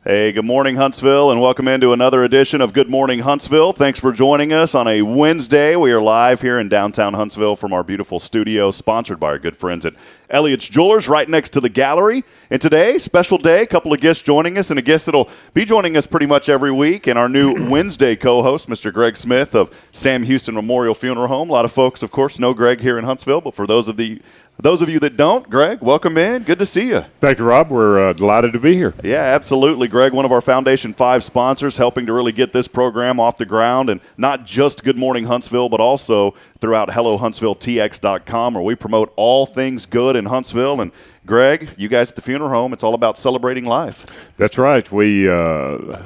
Hey, good morning, Huntsville, and welcome into another edition of Good Morning Huntsville. Thanks for joining us on a Wednesday. We are live here in downtown Huntsville from our beautiful studio, sponsored by our good friends at Elliott's Jewelers, right next to the gallery. And today, special day, a couple of guests joining us, and a guest that'll be joining us pretty much every week, and our new Wednesday co-host, Mr. Greg Smith of Sam Houston Memorial Funeral Home. A lot of folks, of course, know Greg here in Huntsville, but for those of you that don't, Greg, welcome in. Good to see you. Thank you, Rob. We're delighted to be here. Yeah, absolutely, Greg. One of our Foundation 5 sponsors, helping to really get this program off the ground, and not just Good Morning Huntsville, but also throughout HelloHuntsvilleTX.com, where we promote all things good in Huntsville. And Greg, you guys at the funeral home, it's all about celebrating life. That's right. We are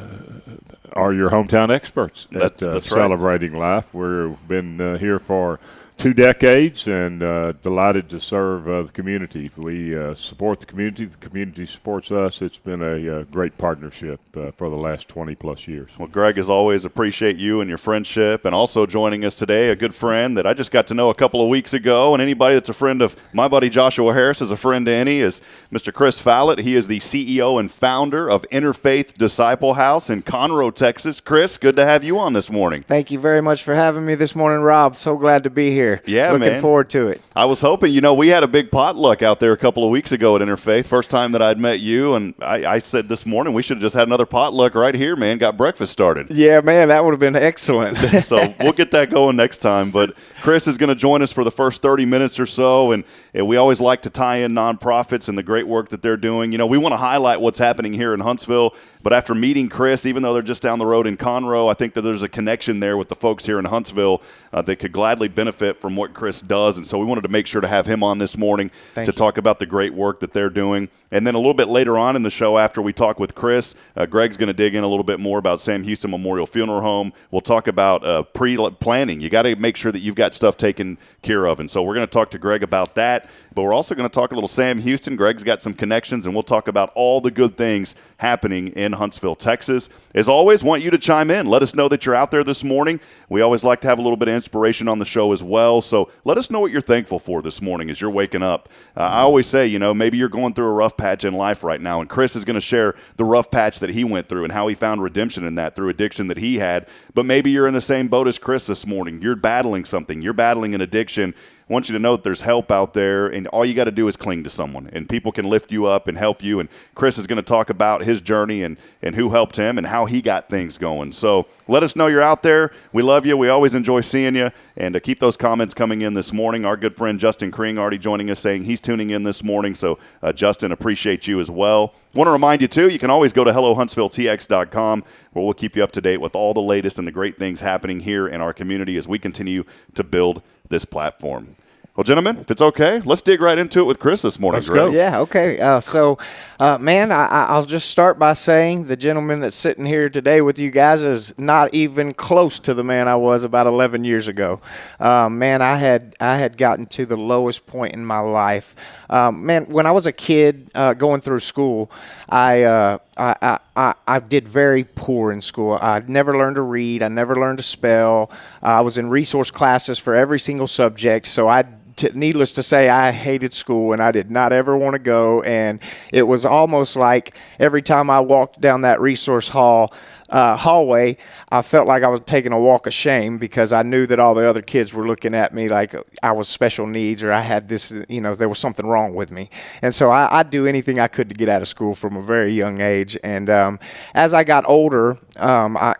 your hometown experts at that's celebrating life. We've been here for 2 decades and delighted to serve the community. We support the community supports us. It's been a great partnership for the last 20-plus years. Well, Greg, as always, appreciate you and your friendship, and also joining us today, a good friend that I just got to know a couple of weeks ago, and anybody that's a friend of my buddy Joshua Harris is a friend to any, is Mr. Chris Follett. He is the CEO and founder of Innerfaith Disciple House in Conroe, Texas. Chris, good to have you on this morning. Thank you very much for having me this morning, Rob. So glad to be here. Yeah, Looking forward to it. I was hoping, we had a big potluck out there a couple of weeks ago at Innerfaith. First time that I'd met you, and I said this morning we should have just had another potluck right here, man. Got breakfast started. Yeah, man, that would have been excellent. So we'll get that going next time. But Chris is going to join us for the first 30 minutes or so, and we always like to tie in nonprofits and the great work that they're doing. We want to highlight what's happening here in Huntsville, but after meeting Chris, even though they're just down the road in Conroe, I think that there's a connection there with the folks here in Huntsville that could gladly benefit from what Chris does. And so we wanted to make sure to have him on this morning to talk about the great work that they're doing. And then a little bit later on in the show, after we talk with Chris, Greg's going to dig in a little bit more about Sam Houston Memorial Funeral Home. We'll talk about pre-planning. You got to make sure that you've got stuff taken care of. And so we're going to talk to Greg about that. But we're also going to talk a little Sam Houston. Greg's got some connections, and we'll talk about all the good things happening in Huntsville, Texas. As always, want you to chime in. Let us know that you're out there this morning. We always like to have a little bit of inspiration on the show as well. So let us know what you're thankful for this morning as you're waking up. I always say, maybe you're going through a rough patch in life right now, and Chris is going to share the rough patch that he went through and how he found redemption in that through addiction that he had. But maybe you're in the same boat as Chris this morning. You're battling something. You're battling an addiction. I want you to know that there's help out there, and all you got to do is cling to someone, and people can lift you up and help you. And Chris is going to talk about his journey and who helped him and how he got things going. So let us know you're out there. We love you. We always enjoy seeing you, and keep those comments coming in this morning. Our good friend Justin Kring already joining us, saying he's tuning in this morning. So Justin, appreciate you as well. Want to remind you, too, you can always go to HelloHuntsvilleTX.com, where we'll keep you up to date with all the latest and the great things happening here in our community as we continue to build this platform. Well, gentlemen, if it's okay, let's dig right into it with Chris this morning. Let's go. Yeah, okay. Man, I'll just start by saying the gentleman that's sitting here today with you guys is not even close to the man I was about 11 years ago. Man, I had gotten to the lowest point in my life. Man, when I was a kid going through school, I did very poor in school. I never learned to read. I never learned to spell. I was in resource classes for every single subject, so needless to say, I hated school, and I did not ever want to go. And it was almost like every time I walked down that resource hallway, I felt like I was taking a walk of shame, because I knew that all the other kids were looking at me like I was special needs, or I had this, there was something wrong with me. And so I'd do anything I could to get out of school from a very young age. And as I got older, I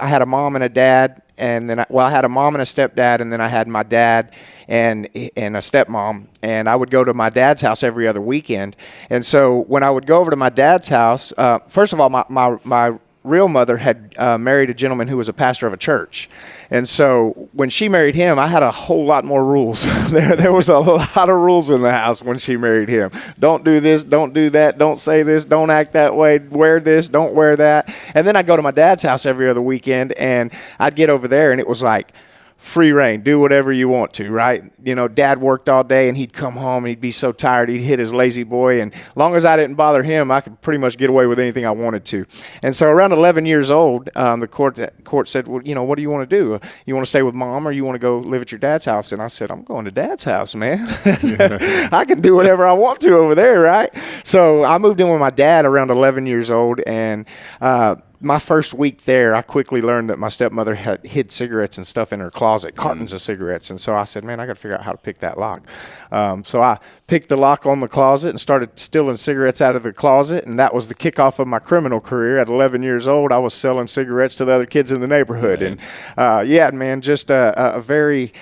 had a mom and a dad. And then I had a mom and a stepdad, and then I had my dad and a stepmom. And I would go to my dad's house every other weekend. And so when I would go over to my dad's house, first of all, my real mother had married a gentleman who was a pastor of a church. And so when she married him, I had a whole lot more rules. There was a lot of rules in the house when she married him. Don't do this, don't do that, don't say this, don't act that way, wear this, don't wear that. And then I'd go to my dad's house every other weekend, and I'd get over there, and it was like free reign, do whatever you want to, right? You know, Dad worked all day and he'd come home and he'd be so tired, he'd hit his lazy boy. And as long as I didn't bother him, I could pretty much get away with anything I wanted to. And so around 11 years old, the court said, well, you know, what do you want to do? You want to stay with Mom or you want to go live at your dad's house? And I said, I'm going to Dad's house, man. I can do whatever I want to over there, right? So I moved in with my dad around 11 years old, and my first week there, I quickly learned that my stepmother had hid cigarettes and stuff in her closet, cartons of cigarettes. And so I said, man, I got to figure out how to pick that lock. So I picked the lock on the closet and started stealing cigarettes out of the closet. And that was the kickoff of my criminal career. At 11 years old, I was selling cigarettes to the other kids in the neighborhood. Right. And yeah, man, just a very...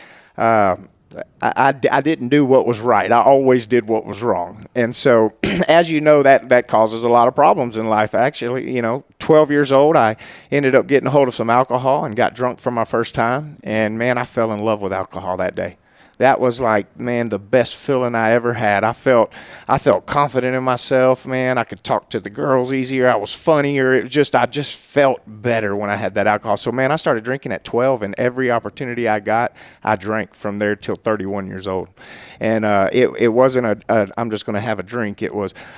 I didn't do what was right. I always did what was wrong. And so, as you know, that causes a lot of problems in life, actually. You know, 12 years old, I ended up getting a hold of some alcohol and got drunk for my first time. And, man, I fell in love with alcohol that day. That was like, man, the best feeling I ever had. I felt confident in myself, man. I could talk to the girls easier. I was funnier. I just felt better when I had that alcohol. So, man, I started drinking at 12, and every opportunity I got, I drank from there till 31 years old. And it wasn't I'm just going to have a drink.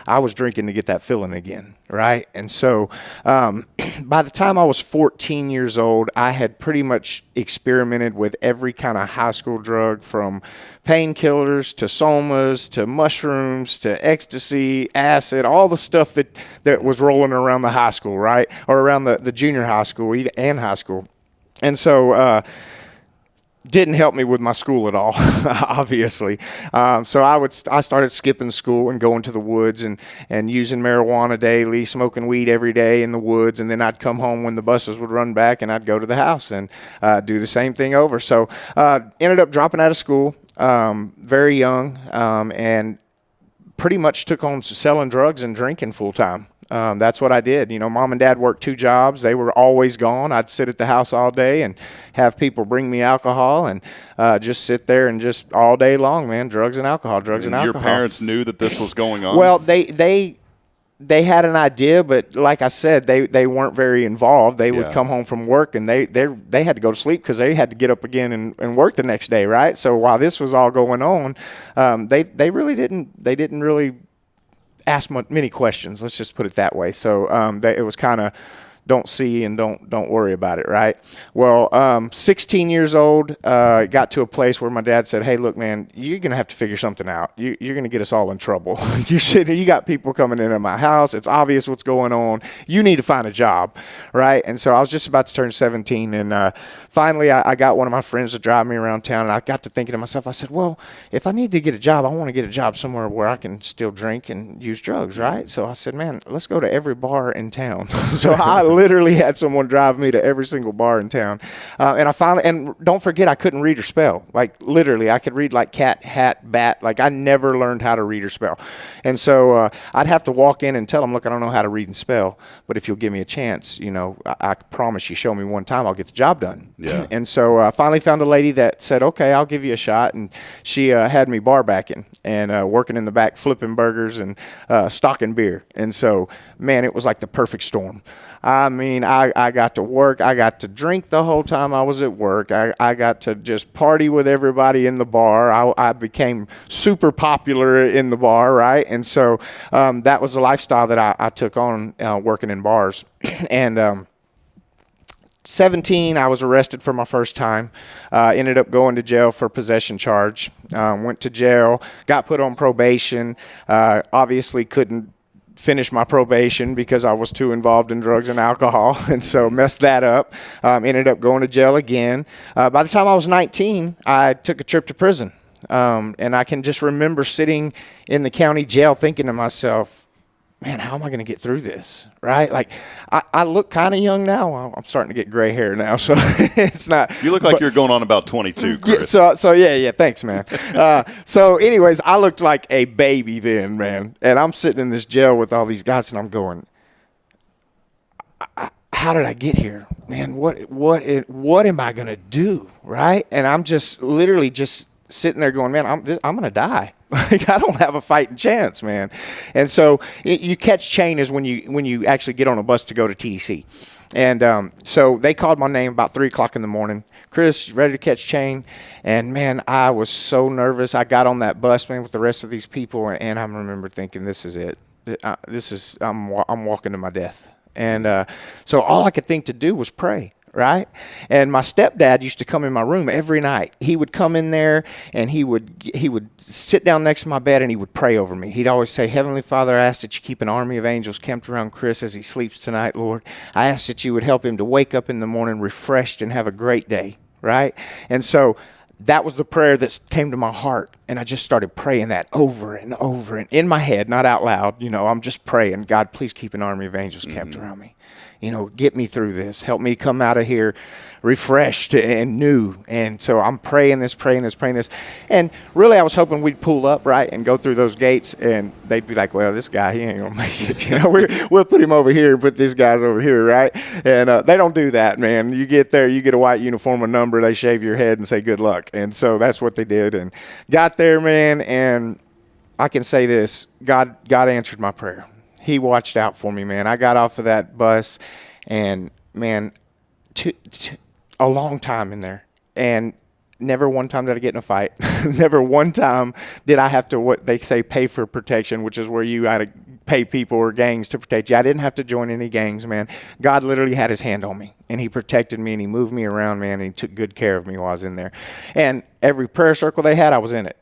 I was drinking to get that feeling again, right? And so by the time I was 14 years old, I had pretty much experimented with every kind of high school drug, from painkillers to somas to mushrooms to ecstasy, acid, all the stuff that was rolling around the high school, right? Or around the junior high school and high school. And so didn't help me with my school at all, obviously. So I started skipping school and going to the woods and using marijuana daily, smoking weed every day in the woods. And then I'd come home when the buses would run back, and I'd go to the house and do the same thing over. So ended up dropping out of school very young, and pretty much took on selling drugs and drinking full time. That's what I did. You know, Mom and Dad worked 2 jobs. They were always gone. I'd sit at the house all day and have people bring me alcohol and just sit there and just all day long, man, drugs and alcohol. Your parents knew that this was going on? Well, they had an idea, but like I said, they weren't very involved. They would come home from work, and they had to go to sleep because they had to get up again and work the next day, right? So while this was all going on, they didn't really ask many questions. Let's just put it that way. So it was kind of don't see and don't worry about it, right? Well, 16 years old, got to a place where my dad said, hey, look, man, you're going to have to figure something out. You're going to get us all in trouble. You got people coming into my house. It's obvious what's going on. You need to find a job, right? And so I was just about to turn 17, and finally I got one of my friends to drive me around town, and I got to thinking to myself, I said, well, if I need to get a job, I want to get a job somewhere where I can still drink and use drugs, right? So I said, man, let's go to every bar in town. So I literally had someone drive me to every single bar in town. And don't forget, I couldn't read or spell. Like, literally, I could read like cat, hat, bat. Like, I never learned how to read or spell. And so I'd have to walk in and tell them, look, I don't know how to read and spell, but if you'll give me a chance, you know, I promise you, show me one time, I'll get the job done. Yeah. And so I finally found a lady that said, okay, I'll give you a shot. And she had me bar backing and working in the back, flipping burgers and stocking beer. And so, man, it was like the perfect storm. I mean, I got to work. I got to drink the whole time I was at work. I got to just party with everybody in the bar. I became super popular in the bar, right? And so that was the lifestyle that I took on working in bars. And 17, I was arrested for my first time. Ended up going to jail for possession charge. Went to jail, got put on probation. Obviously couldn't finish my probation because I was too involved in drugs and alcohol, and so messed that up. Ended up going to jail again. By the time I was 19, I took a trip to prison. And I can just remember sitting in the county jail thinking to myself, man, how am I going to get through this, right? Like, I look kind of young now. I'm starting to get gray hair now, so it's not. You look like you're going on about 22, Chris. Yeah, thanks, man. So anyways, I looked like a baby then, man. And I'm sitting in this jail with all these guys, and I'm going, how did I get here, man? What am I going to do, right? And I'm just literally just sitting there going, man, I'm going to die. Like, I don't have a fighting chance, man. And so you catch chain is when you actually get on a bus to go to TDC. And so they called my name about 3 o'clock in the morning. Chris, you ready to catch chain? And, man, I was so nervous. I got on that bus, man, with the rest of these people, and I remember thinking, this is it. I'm walking to my death. And so all I could think to do was pray. Right? And my stepdad used to come in my room every night. He would come in there and he would sit down next to my bed and he would pray over me. He'd always say, Heavenly Father, I ask that you keep an army of angels camped around Chris as he sleeps tonight, Lord. I ask that you would help him to wake up in the morning refreshed and have a great day. Right? And so that was the prayer that came to my heart. And I just started praying that over and over and in my head, not out loud. I'm just praying, God, please keep an army of angels camped around me. Get me through this. Help me come out of here refreshed and new. And so I'm praying this. And really, I was hoping we'd pull up, right, and go through those gates, and they'd be like, well, this guy, he ain't going to make it. We'll put him over here and put this guy's over here, right? And they don't do that, man. You get there, you get a white uniform, a number, they shave your head and say good luck. And so that's what they did. And got there, man, and I can say this, God answered my prayer. He watched out for me, man. I got off of that bus, and, man, a long time in there. And never one time did I get in a fight. Never one time did I have to, what they say, pay for protection, which is where you got to pay people or gangs to protect you. I didn't have to join any gangs, man. God literally had his hand on me, and he protected me, and he moved me around, man, and he took good care of me while I was in there. And every prayer circle they had, I was in it.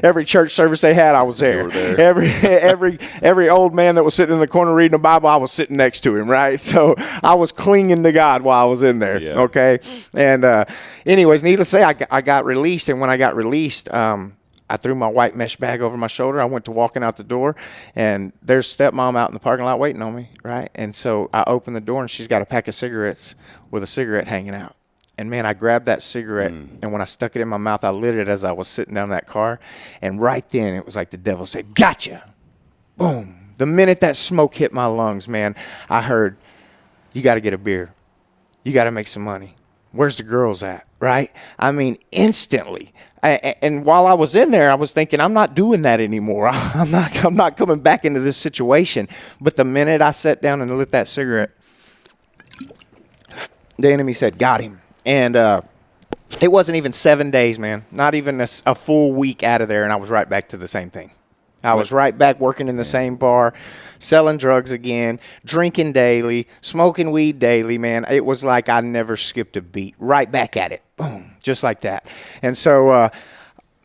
Every church service they had, I was there. Every old man that was sitting in the corner reading the Bible, I was sitting next to him, right? So I was clinging to God while I was in there, okay? And anyways, needless to say, I got released, and when I got released, I threw my white mesh bag over my shoulder. I went to walking out the door, and there's stepmom out in the parking lot waiting on me, right? And so I opened the door, and she's got a pack of cigarettes with a cigarette hanging out. And, man, I grabbed that cigarette, and when I stuck it in my mouth, I lit it as I was sitting down in that car. And right then, it was like the devil said, gotcha. Boom. The minute that smoke hit my lungs, man, I heard, you got to get a beer. You got to make some money. Where's the girls at, right? I mean, instantly. And while I was in there, I was thinking, I'm not doing that anymore. I'm not coming back into this situation. But the minute I sat down and lit that cigarette, the enemy said, got him. And it wasn't even 7 days, man. Not even a full week out of there, and I was right back to the same thing. I was right back working in the same bar, selling drugs again, drinking daily, smoking weed daily, man. It was like I never skipped a beat. Right back at it. Boom. Just like that. And so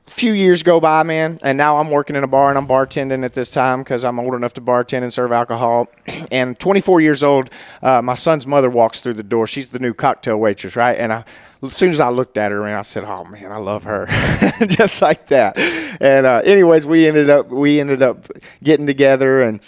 few years go by, man, and now I'm working in a bar, and I'm bartending at this time because I'm old enough to bartend and serve alcohol. And 24 years old, my son's mother walks through the door. She's the new cocktail waitress, right? And as soon as I looked at her, man, I said, oh, man, I love her. Just like that. And anyways, we ended up getting together, and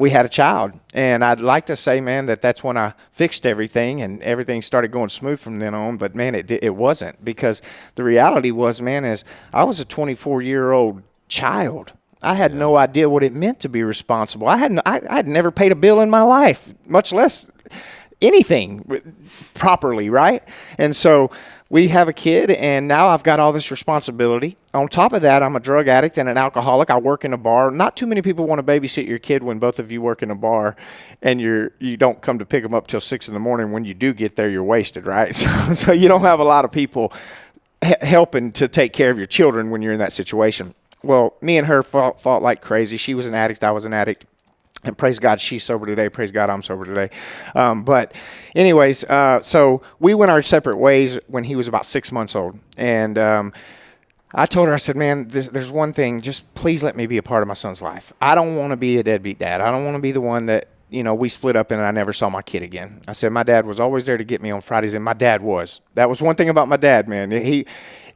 we had a child. And I'd like to say, man, that's when I fixed everything, and everything started going smooth from then on. But, man, it wasn't, because the reality was, man, is I was a 24-year-old child. I had no idea what it meant to be responsible. I had never paid a bill in my life, much less anything properly, right? And so we have a kid, and now I've got all this responsibility. On top of that, I'm a drug addict and an alcoholic. I work in a bar. Not too many people want to babysit your kid when both of you work in a bar, and you don't come to pick them up till 6 in the morning. When you do get there, you're wasted, right? So you don't have a lot of people helping to take care of your children when you're in that situation. Well, me and her fought like crazy. She was an addict. I was an addict. And praise God, she's sober today. Praise God, I'm sober today. But anyways, so we went our separate ways when he was about 6 months old. And I told her, I said, man, there's one thing. Just please let me be a part of my son's life. I don't want to be a deadbeat dad. I don't want to be the one that, we split up and I never saw my kid again. I said, my dad was always there to get me on Fridays, and my dad was. That was one thing about my dad, man.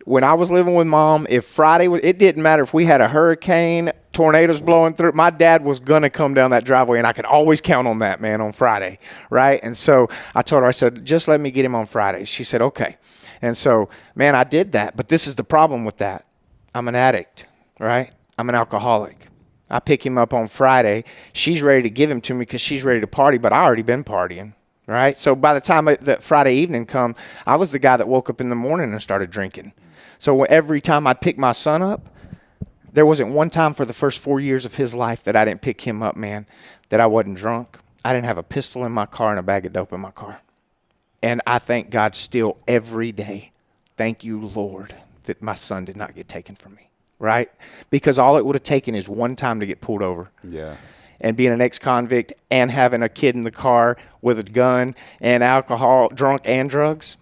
When I was living with Mom, if Friday was, it didn't matter if we had a hurricane, tornadoes blowing through, my dad was going to come down that driveway, and I could always count on that, man, on Friday, right? And so I told her, I said, just let me get him on Fridays. She said, okay. And so, man, I did that, but this is the problem with that. I'm an addict, right? I'm an alcoholic. I pick him up on Friday. She's ready to give him to me because she's ready to party, but I already been partying. Right? So by the time that Friday evening come, I was the guy that woke up in the morning and started drinking. So every time I'd pick my son up, there wasn't one time for the first 4 years of his life that I didn't pick him up, man, that I wasn't drunk. I didn't have a pistol in my car and a bag of dope in my car. And I thank God still every day. Thank you, Lord, that my son did not get taken from me, right? Because all it would have taken is one time to get pulled over. Yeah. And being an ex-convict and having a kid in the car with a gun and alcohol, drunk and drugs,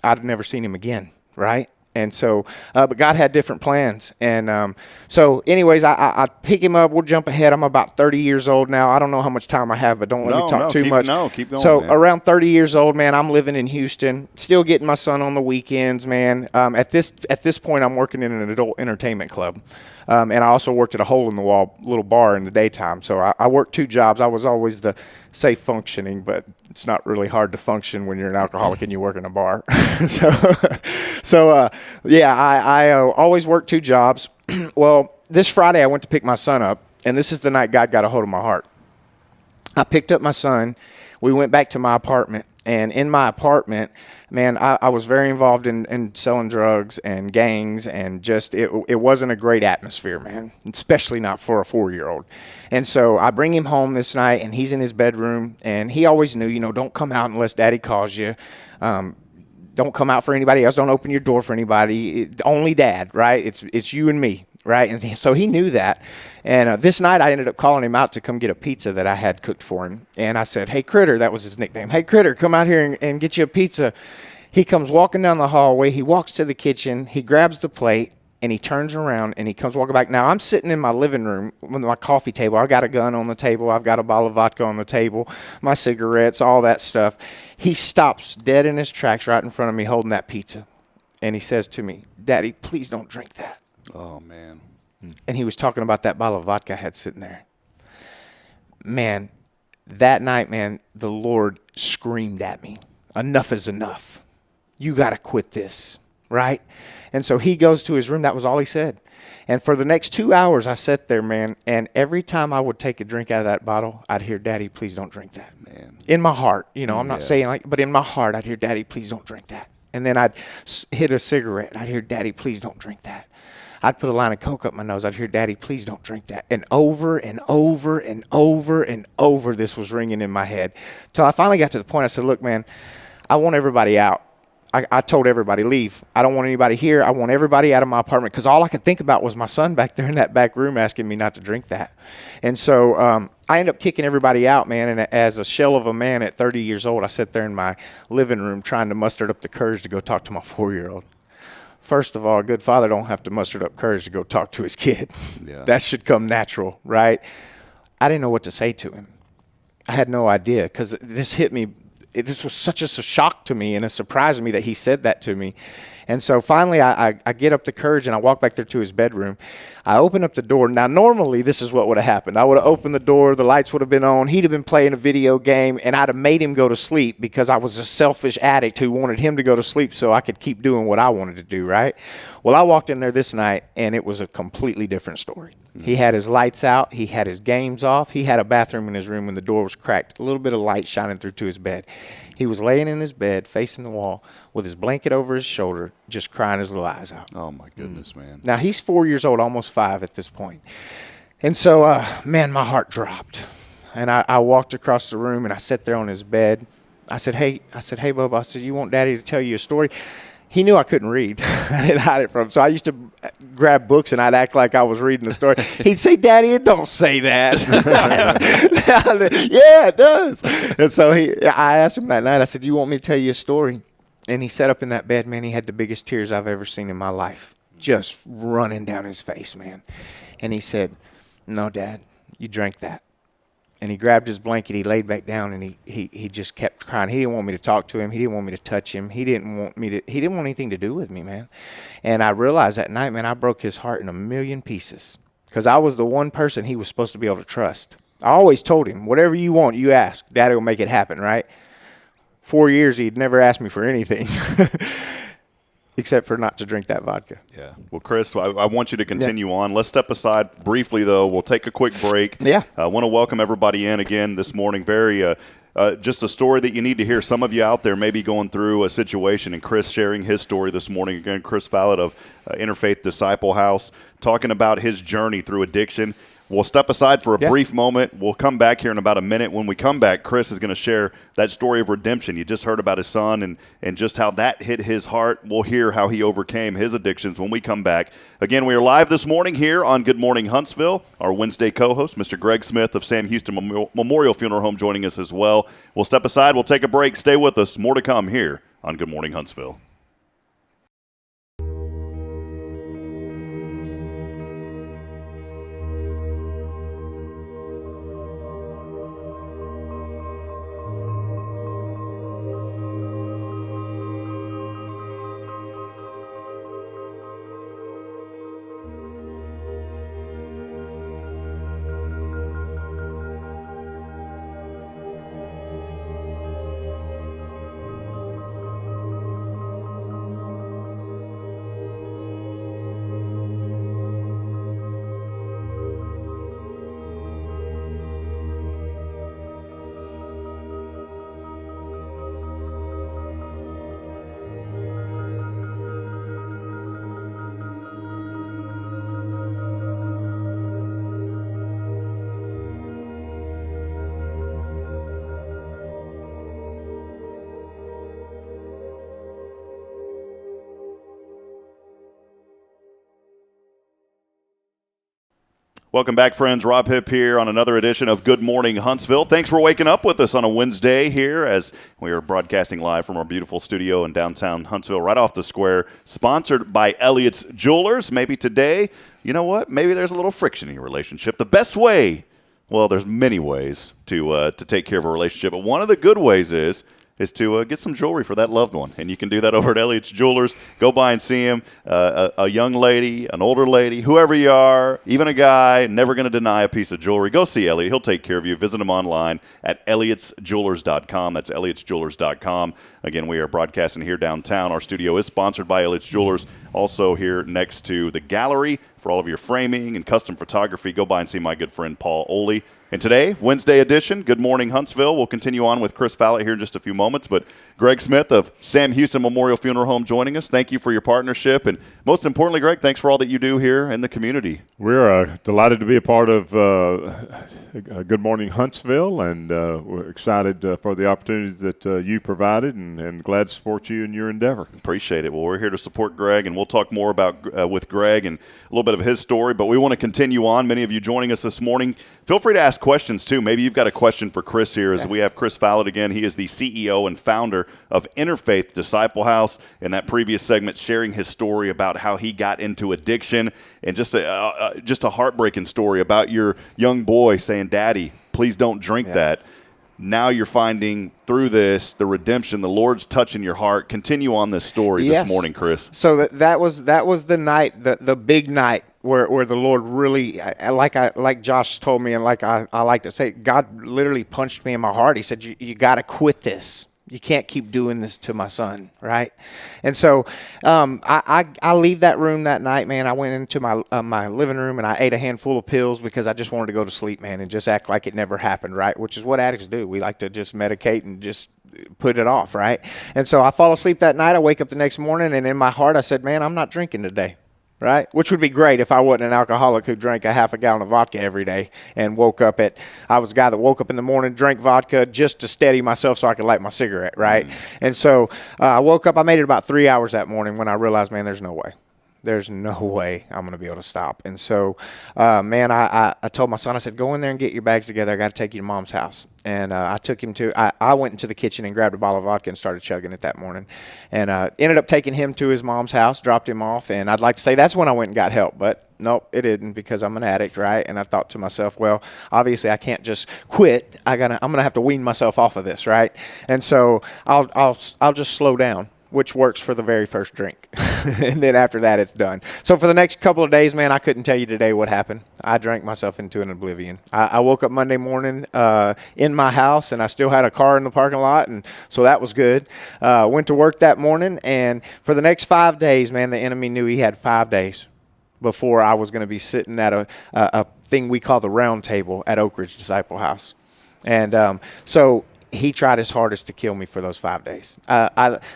I'd have never seen him again, right? And so, but God had different plans. And so anyways, I pick him up. We'll jump ahead. I'm about 30 years old now. I don't know how much time I have, but don't let me talk too much. No, keep going, So man. around 30 years old, man, I'm living in Houston, still getting my son on the weekends, man. At this point, I'm working in an adult entertainment club. And I also worked at a hole-in-the-wall little bar in the daytime. So I worked 2 jobs. I was always the safe functioning, but it's not really hard to function when you're an alcoholic and you work in a bar. I always worked 2 jobs. Well, this Friday I went to pick my son up, and this is the night God got a hold of my heart. I picked up my son. We went back to my apartment. And in my apartment, man, I was very involved in selling drugs and gangs, and just it wasn't a great atmosphere, man, especially not for a 4-year-old. And so I bring him home this night, and he's in his bedroom, and he always knew, don't come out unless Daddy calls you. Don't come out for anybody else. Don't open your door for anybody. Only Dad, right? It's you and me, right? And so he knew that. And this night I ended up calling him out to come get a pizza that I had cooked for him. And I said, "Hey, Critter," that was his nickname. "Hey, Critter, come out here and get you a pizza." He comes walking down the hallway. He walks to the kitchen. He grabs the plate, and he turns around, and he comes walking back. Now, I'm sitting in my living room with my coffee table. I got a gun on the table. I've got a bottle of vodka on the table, my cigarettes, all that stuff. He stops dead in his tracks right in front of me holding that pizza. And he says to me, "Daddy, please don't drink that." Oh, man. And he was talking about that bottle of vodka I had sitting there. Man, that night, man, the Lord screamed at me, "Enough is enough. You got to quit this," right? And so he goes to his room. That was all he said. And for the next 2 hours, I sat there, man, and every time I would take a drink out of that bottle, I'd hear, "Daddy, please don't drink that." Man. In my heart, I'm not saying but in my heart, I'd hear, "Daddy, please don't drink that." And then I'd hit a cigarette, and I'd hear, "Daddy, please don't drink that." I'd put a line of Coke up my nose. I'd hear, "Daddy, please don't drink that." And over and over and over and over, this was ringing in my head. Till I finally got to the point, I said, "Look, man, I want everybody out." I told everybody, "Leave. I don't want anybody here. I want everybody out of my apartment," because all I could think about was my son back there in that back room asking me not to drink that. And so I ended up kicking everybody out, man. And as a shell of a man at 30 years old, I sat there in my living room trying to muster up the courage to go talk to my 4-year-old. First of all, a good father don't have to muster up courage to go talk to his kid. Yeah. That should come natural, right? I didn't know what to say to him. I had no idea, because this hit me. This was such a shock to me and a surprise to me that he said that to me. And so finally I get up the courage and I walk back there to his bedroom. I open up the door. Now, normally this is what would have happened. I would have opened the door. The lights would have been on. He'd have been playing a video game, and I'd have made him go to sleep because I was a selfish addict who wanted him to go to sleep so I could keep doing what I wanted to do, right? Well, I walked in there this night, and it was a completely different story. He had his lights out. He had his games off. He had a bathroom in his room, and the door was cracked. A little bit of light shining through to his bed. He was laying in his bed, facing the wall, with his blanket over his shoulder, just crying his little eyes out. Oh, my goodness, man. Now, he's 4 years old, almost 5 at this point. And so, man, my heart dropped. And I walked across the room, and I sat there on his bed. I said, hey, Bubba, I said, "You want Daddy to tell you a story?" He knew I couldn't read. I didn't hide it from him. So I used to grab books, and I'd act like I was reading the story. He'd say, "Daddy, it don't say that." "Yeah, it does." And so I asked him that night, I said, "You want me to tell you a story?" And he sat up in that bed, man. He had the biggest tears I've ever seen in my life, just running down his face, man. And he said, "No, Dad, you drank that." And he grabbed his blanket, he laid back down, and he just kept crying. He didn't want me to talk to him. He didn't want me to touch him. He didn't want anything to do with me, man. And I realized that night, man, I broke his heart in a million pieces, because I was the one person he was supposed to be able to trust. I always told him, "Whatever you want, you ask. Daddy will make it happen," right? 4 years, he'd never asked me for anything. Except for not to drink that vodka. Yeah. Well, Chris, I want you to continue on. Let's step aside briefly, though. We'll take a quick break. Yeah. I want to welcome everybody in again this morning. Very just a story that you need to hear. Some of you out there may be going through a situation, and Chris sharing his story this morning. Again, Chris Follett of Innerfaith Disciple House, talking about his journey through addiction. We'll step aside for a brief moment. We'll come back here in about a minute. When we come back, Chris is going to share that story of redemption. You just heard about his son and just how that hit his heart. We'll hear how he overcame his addictions when we come back. Again, we are live this morning here on Good Morning Huntsville. Our Wednesday co-host, Mr. Greg Smith of Sam Houston Memorial Funeral Home, joining us as well. We'll step aside. We'll take a break. Stay with us. More to come here on Good Morning Huntsville. Welcome back, friends. Rob Hipp here on another edition of Good Morning Huntsville. Thanks for waking up with us on a Wednesday here as we are broadcasting live from our beautiful studio in downtown Huntsville, right off the square, sponsored by Elliott's Jewelers. Maybe today, you know what? Maybe there's a little friction in your relationship. The best way, well, there's many ways to take care of a relationship, but one of the good ways is to get some jewelry for that loved one. And you can do that over at Elliott's Jewelers. Go by and see him. A young lady, an older lady, whoever you are, even a guy, never going to deny a piece of jewelry. Go see Elliott. He'll take care of you. Visit him online at elliotsjewelers.com. That's elliotsjewelers.com. Again, we are broadcasting here downtown. Our studio is sponsored by Elliott's Jewelers. Also here next to the gallery for all of your framing and custom photography. Go by and see my good friend Paul Oley. And today, Wednesday edition, Good Morning Huntsville. We'll continue on with Chris Follett here in just a few moments. But Greg Smith of Sam Houston Memorial Funeral Home joining us. Thank you for your partnership. And most importantly, Greg, thanks for all that you do here in the community. We're delighted to be a part of Good Morning Huntsville, and we're excited for the opportunities that you provided, and glad to support you in your endeavor. Appreciate it. Well, we're here to support Greg, and we'll talk more about with Greg and a little bit of his story. But we want to continue on. Many of you joining us this morning, feel free to ask questions, too. Maybe you've got a question for Chris here as we have Chris Follett again. He is the CEO and founder of Innerfaith Disciple House. In that previous segment, sharing his story about how he got into addiction, and just a heartbreaking story about your young boy saying, "Daddy, please don't drink that." Now you're finding through this the redemption. The Lord's touching your heart. Continue on this story this morning, Chris. So that was the night, the big night where the Lord really, like Josh told me, and like I like to say, God literally punched me in my heart. He said, "You got to quit this. You can't keep doing this to my son," right? And so I leave that room that night, man. I went into my living room and I ate a handful of pills because I just wanted to go to sleep, man, and just act like it never happened, right? Which is what addicts do. We like to just medicate and just put it off, right? And so I fall asleep that night. I wake up the next morning, and in my heart I said, "Man, I'm not drinking today." Right? Which would be great if I wasn't an alcoholic who drank a half a gallon of vodka every day and I was a guy that woke up in the morning, drank vodka just to steady myself so I could light my cigarette, right? And so I woke up, I made it about 3 hours that morning when I realized, man, there's no way. There's no way I'm going to be able to stop. And so, man, I told my son, I said, "Go in there and get your bags together. I got to take you to Mom's house." And I took him I went into the kitchen and grabbed a bottle of vodka and started chugging it that morning. And ended up taking him to his mom's house, dropped him off. And I'd like to say that's when I went and got help. But nope, it didn't, because I'm an addict, right? And I thought to myself, well, obviously I can't just quit. I'm going to have to wean myself off of this, right? And so I'll just slow down, which works for the very first drink. And then after that, it's done. So for the next couple of days, man, I couldn't tell you today what happened. I drank myself into an oblivion. I woke up Monday morning in my house, and I still had a car in the parking lot, and so that was good. Went to work that morning, and for the next 5 days, man, the enemy knew he had 5 days before I was going to be sitting at a thing we call the round table at Oak Ridge Disciple House. And so he tried his hardest to kill me for those 5 days.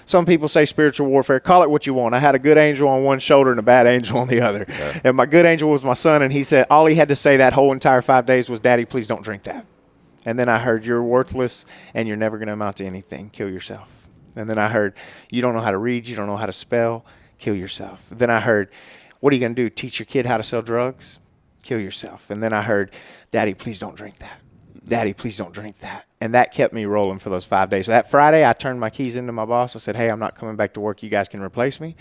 Some people say spiritual warfare. Call it what you want. I had a good angel on one shoulder and a bad angel on the other. Yeah. And my good angel was my son, and he said all he had to say that whole entire 5 days was, Daddy, please don't drink that. And then I heard, you're worthless, and you're never going to amount to anything. Kill yourself. And then I heard, you don't know how to read. You don't know how to spell. Kill yourself. Then I heard, what are you going to do, teach your kid how to sell drugs? Kill yourself. And then I heard, Daddy, please don't drink that. Daddy, please don't drink that. And that kept me rolling for those 5 days. So that Friday, I turned my keys into my boss. I said, hey, I'm not coming back to work. You guys can replace me.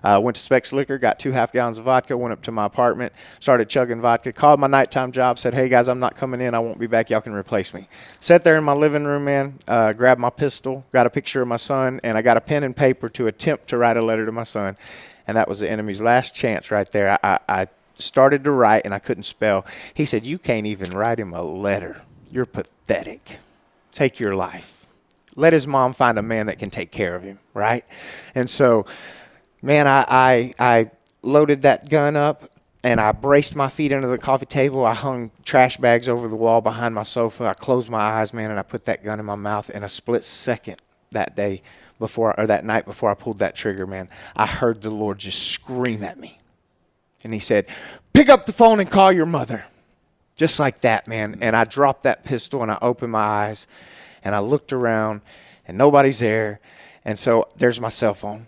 Went to Specs Liquor, got 2 half gallons of vodka, went up to my apartment, started chugging vodka, called my nighttime job, said, hey, guys, I'm not coming in. I won't be back. Y'all can replace me. Sat there in my living room, man, grabbed my pistol, got a picture of my son, and I got a pen and paper to attempt to write a letter to my son. And that was the enemy's last chance right there. I started to write, and I couldn't spell. He said, you can't even write him a letter. You're pathetic. Take your life. Let his mom find a man that can take care of him, right? And so, man, I loaded that gun up, and I braced my feet under the coffee table. I hung trash bags over the wall behind my sofa. I closed my eyes, man, and I put that gun in my mouth. In a split second that day before, or that night before I pulled that trigger, man, I heard the Lord just scream at me. And he said, pick up the phone and call your mother. Just like that, man. And I dropped that pistol, and I opened my eyes, and I looked around, and nobody's there. And so there's my cell phone.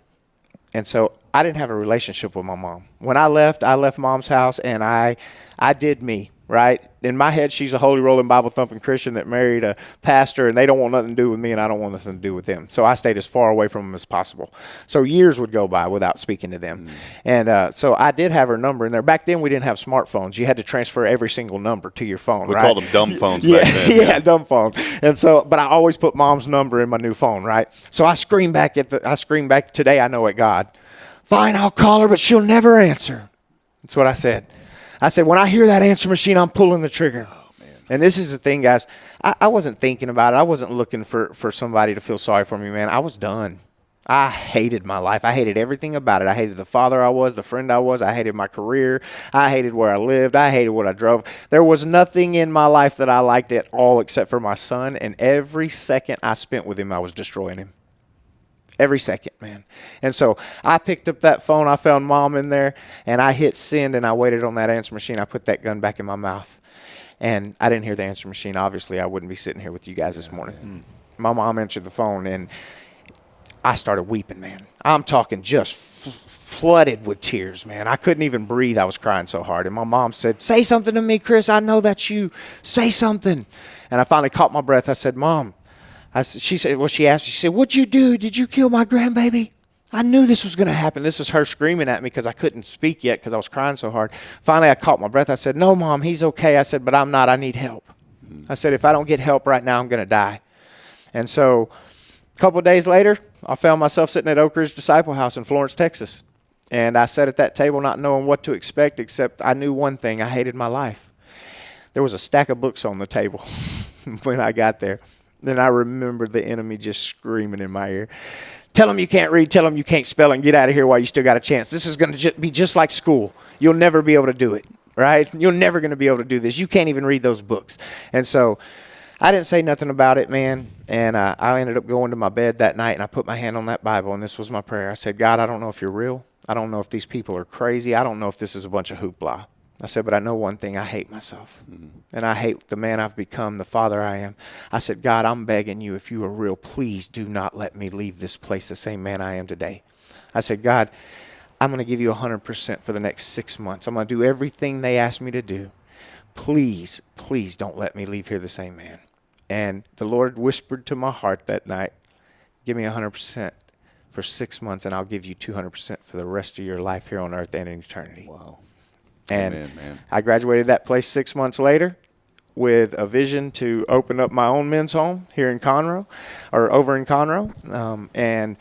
And so I didn't have a relationship with my mom. When I left Mom's house, and I did me, right? In my head, she's a holy rolling Bible thumping Christian that married a pastor, and they don't want nothing to do with me, and I don't want nothing to do with them. So I stayed as far away from them as possible. So years would go by without speaking to them. And so I did have her number in there. Back then, we didn't have smartphones. You had to transfer every single number to your phone, we right? called them dumb phones back then. Yeah, dumb phone. And so, but I always put Mom's number in my new phone, right? So I screamed back today, I know at God. Fine, I'll call her, but she'll never answer. That's what I said. I said, when I hear that answer machine, I'm pulling the trigger. Oh, man. And this is the thing, guys. I wasn't thinking about it. I wasn't looking for somebody to feel sorry for me, man. I was done. I hated my life. I hated everything about it. I hated the father I was, the friend I was. I hated my career. I hated where I lived. I hated what I drove. There was nothing in my life that I liked at all except for my son. And every second I spent with him, I was destroying him. Every second, man. And so I picked up that phone. I found Mom in there, and I hit send, and I waited on that answer machine. I put that gun back in my mouth, and I didn't hear the answer machine. Obviously, I wouldn't be sitting here with you guys this morning. My mom answered the phone, and I started weeping, man. I'm talking just flooded with tears, man. I couldn't even breathe. I was crying so hard. And my mom said, say something to me, Chris. I know that's you. Say something. And I finally caught my breath. I said, Mom. She said, well, she asked, she said, what'd you do? Did you kill my grandbaby? I knew this was going to happen. This is her screaming at me because I couldn't speak yet because I was crying so hard. Finally, I caught my breath. I said, no, Mom, he's okay. I said, but I'm not. I need help. I said, if I don't get help right now, I'm going to die. And so a couple of days later, I found myself sitting at Oak Ridge Disciple House in Florence, Texas. And I sat at that table not knowing what to expect, except I knew one thing. I hated my life. There was a stack of books on the table when I got there. Then I remember the enemy just screaming in my ear. Tell them you can't read. Tell them you can't spell, and get out of here while you still got a chance. This is going to be just like school. You'll never be able to do it, right? You're never going to be able to do this. You can't even read those books. And so I didn't say nothing about it, man. And I ended up going to my bed that night, and I put my hand on that Bible, and this was my prayer. I said, God, I don't know if you're real. I don't know if these people are crazy. I don't know if this is a bunch of hoopla. I said, but I know one thing. I hate myself. And I hate the man I've become, the father I am. I said, God, I'm begging you, if you are real, please do not let me leave this place the same man I am today. I said, God, I'm going to give you 100% for the next 6 months. I'm going to do everything they asked me to do. Please, please don't let me leave here the same man. And the Lord whispered to my heart that night, give me 100% for 6 months, and I'll give you 200% for the rest of your life here on earth and in eternity. Wow. And Amen, man. I graduated that place 6 months later with a vision to open up my own men's home here in Conroe, or over in Conroe, and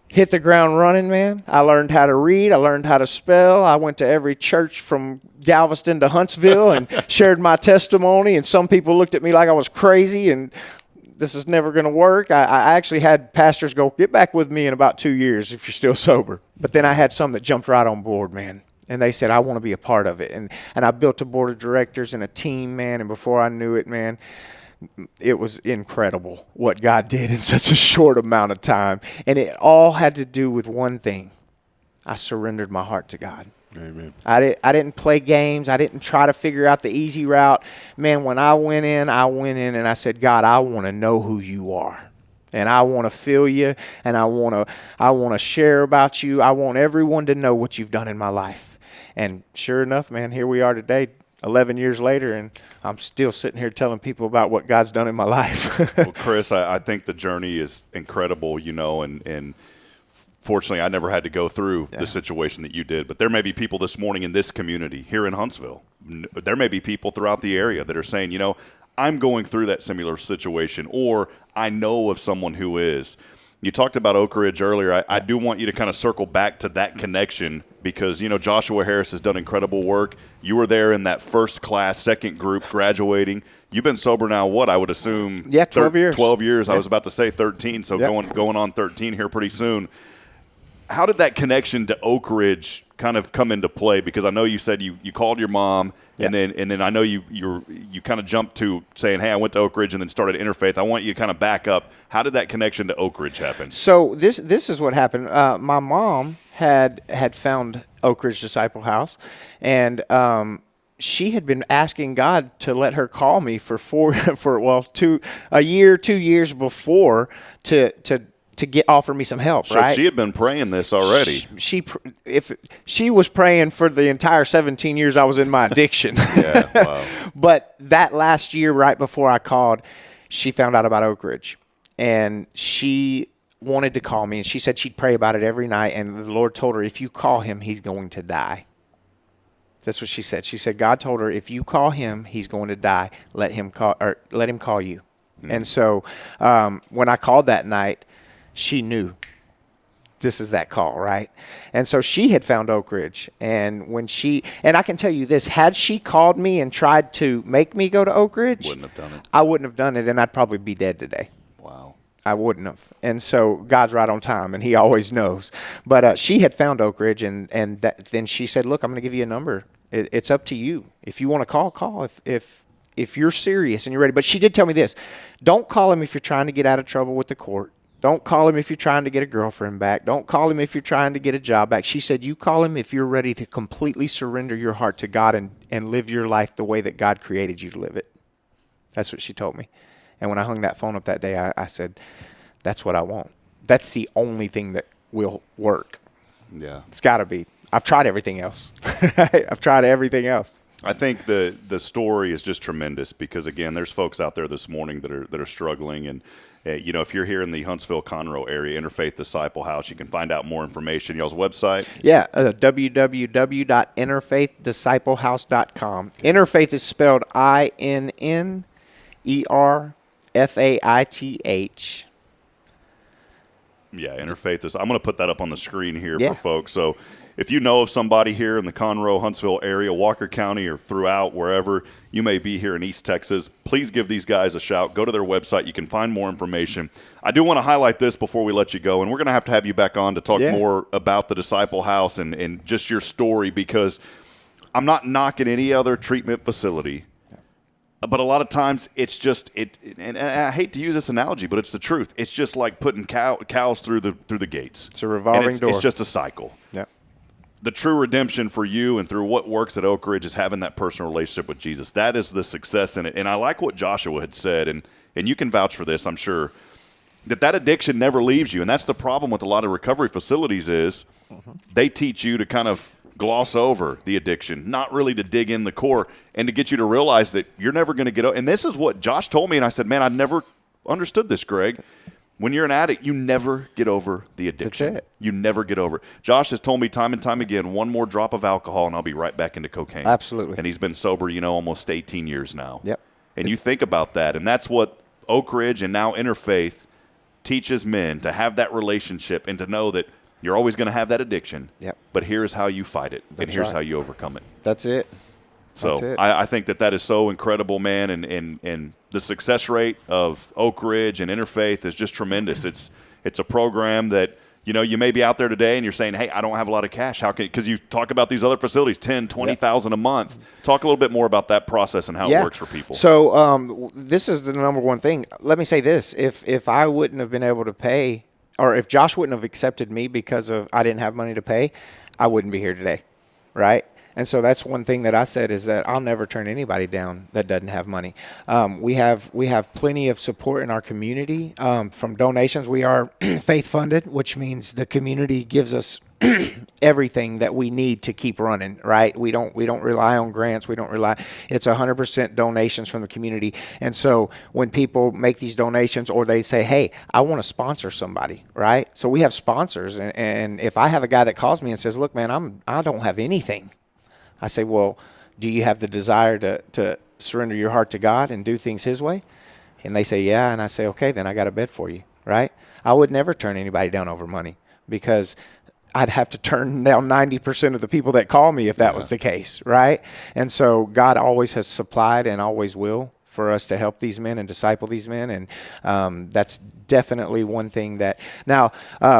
hit the ground running, man. I learned how to read. I learned how to spell. I went to every church from Galveston to Huntsville and shared my testimony, and some people looked at me like I was crazy and this is never going to work. I actually had pastors go, get back with me in about 2 years if you're still sober. But then I had some that jumped right on board, man. And they said, I want to be a part of it. And I built a board of directors and a team, man. And before I knew it, man, it was incredible what God did in such a short amount of time. And it all had to do with one thing. I surrendered my heart to God. Amen. I didn't play games. I didn't try to figure out the easy route. Man, when I went in and I said, God, I want to know who you are. And I want to feel you, and I want to share about you. I want everyone to know what you've done in my life. And sure enough, man, here we are today, 11 years later, and I'm still sitting here telling people about what God's done in my life. Well, Chris, I think the journey is incredible, and fortunately, I never had to go through the situation that you did. But there may be people this morning in this community here in Huntsville. There may be people throughout the area that are saying, I'm going through that similar situation, or I know of someone who is. You talked about Oak Ridge earlier. I do want you to kind of circle back to that connection because, Joshua Harris has done incredible work. You were there in that first class, second group graduating. You've been sober now, what, I would assume? 12 years. 12 years. Yeah. I was about to say 13, so going on 13 here pretty soon. How did that connection to Oak Ridge kind of come into play? Because I know you said you called your mom, and then I know you kind of jumped to saying, hey, I went to Oak Ridge and then started Innerfaith. I want you to kind of back up. How did that connection to Oak Ridge happen? So this is what happened. My mom had found Oak Ridge Disciple House, and she had been asking God to let her call me for 2 years before to offer me some help, so right? She had been praying this already. If she was praying for the entire 17 years I was in my addiction. Yeah, wow. But that last year, right before I called, she found out about Oak Ridge, and she wanted to call me, and she said she'd pray about it every night, and the Lord told her, if you call him, he's going to die. That's what she said. She said God told her, if you call him, he's going to die. Let him call you. Mm-hmm. And so when I called that night, she knew this is that call, right? And so she had found Oak Ridge. And I can tell you this, had she called me and tried to make me go to Oak Ridge, Wouldn't have done it. I wouldn't have done it, and I'd probably be dead today. Wow. I wouldn't have. And so God's right on time, and he always knows. But she had found Oak Ridge, and then she said, look, I'm going to give you a number. It's up to you. If you want to call. If you're serious and you're ready. But she did tell me this, don't call him if you're trying to get out of trouble with the court. Don't call him if you're trying to get a girlfriend back. Don't call him if you're trying to get a job back. She said, you call him if you're ready to completely surrender your heart to God and live your life the way that God created you to live it. That's what she told me. And when I hung that phone up that day, I said, that's what I want. That's the only thing that will work. Yeah. It's got to be. I've tried everything else. I've tried everything else. I think the story is just tremendous because, again, there's folks out there this morning that are struggling. And, if you're here in the Huntsville, Conroe area, Innerfaith Disciple House, you can find out more information. Y'all's website? Yeah, www.interfaithdisciplehouse.com. Interfaith is spelled INNERFAITH. Yeah, Innerfaith is. I'm going to put that up on the screen here for folks. So if you know of somebody here in the Conroe, Huntsville area, Walker County, or throughout, wherever you may be here in East Texas, please give these guys a shout. Go to their website. You can find more information. I do want to highlight this before we let you go, and we're going to have you back on to talk more about the Disciple House and just your story, because I'm not knocking any other treatment facility. But a lot of times it's just and I hate to use this analogy, but it's the truth. It's just like putting cows through the gates. It's a revolving door. It's just a cycle. Yeah. The true redemption for you and through what works at Oak Ridge is having that personal relationship with Jesus. That is the success in it. And I like what Joshua had said, and you can vouch for this, I'm sure, that addiction never leaves you. And that's the problem with a lot of recovery facilities is they teach you to kind of gloss over the addiction, not really to dig in the core, and to get you to realize that you're never going to get over. And this is what Josh told me, and I said, man, I never understood this, Greg. When you're an addict, you never get over the addiction. That's it. You never get over it. Josh has told me time and time again, one more drop of alcohol and I'll be right back into cocaine. Absolutely. And he's been sober, almost 18 years now. Yep. And you think about that, and that's what Oak Ridge and now Innerfaith teaches men, to have that relationship and to know that you're always going to have that addiction. Yep. But here's how you fight it, and here's right. how you overcome it. That's it. So That's it. I think that is so incredible, man, and the success rate of Oak Ridge and Innerfaith is just tremendous. It's a program that you may be out there today and you're saying, hey, I don't have a lot of cash. How can, because you talk about these other facilities, 10, 20,000 a month. Talk a little bit more about that process and how it works for people. So this is the number one thing. Let me say this. If I wouldn't have been able to pay, or if Josh wouldn't have accepted me because of I didn't have money to pay, I wouldn't be here today, right? And so that's one thing that I said is that I'll never turn anybody down that doesn't have money. We have plenty of support in our community from donations. We are faith funded, which means the community gives us everything that we need to keep running, right? We don't rely on grants. It's 100% donations from the community. And so when people make these donations or they say, hey, I want to sponsor somebody, right? So we have sponsors. And if I have a guy that calls me and says, look, man, I don't have anything. I say, well, do you have the desire to surrender your heart to God and do things His way? And they say, yeah. And I say, okay, then I got a bed for you, right? I would never turn anybody down over money because I'd have to turn down 90% of the people that call me if that was the case, right? And so God always has supplied and always will for us to help these men and disciple these men. And that's definitely one thing that now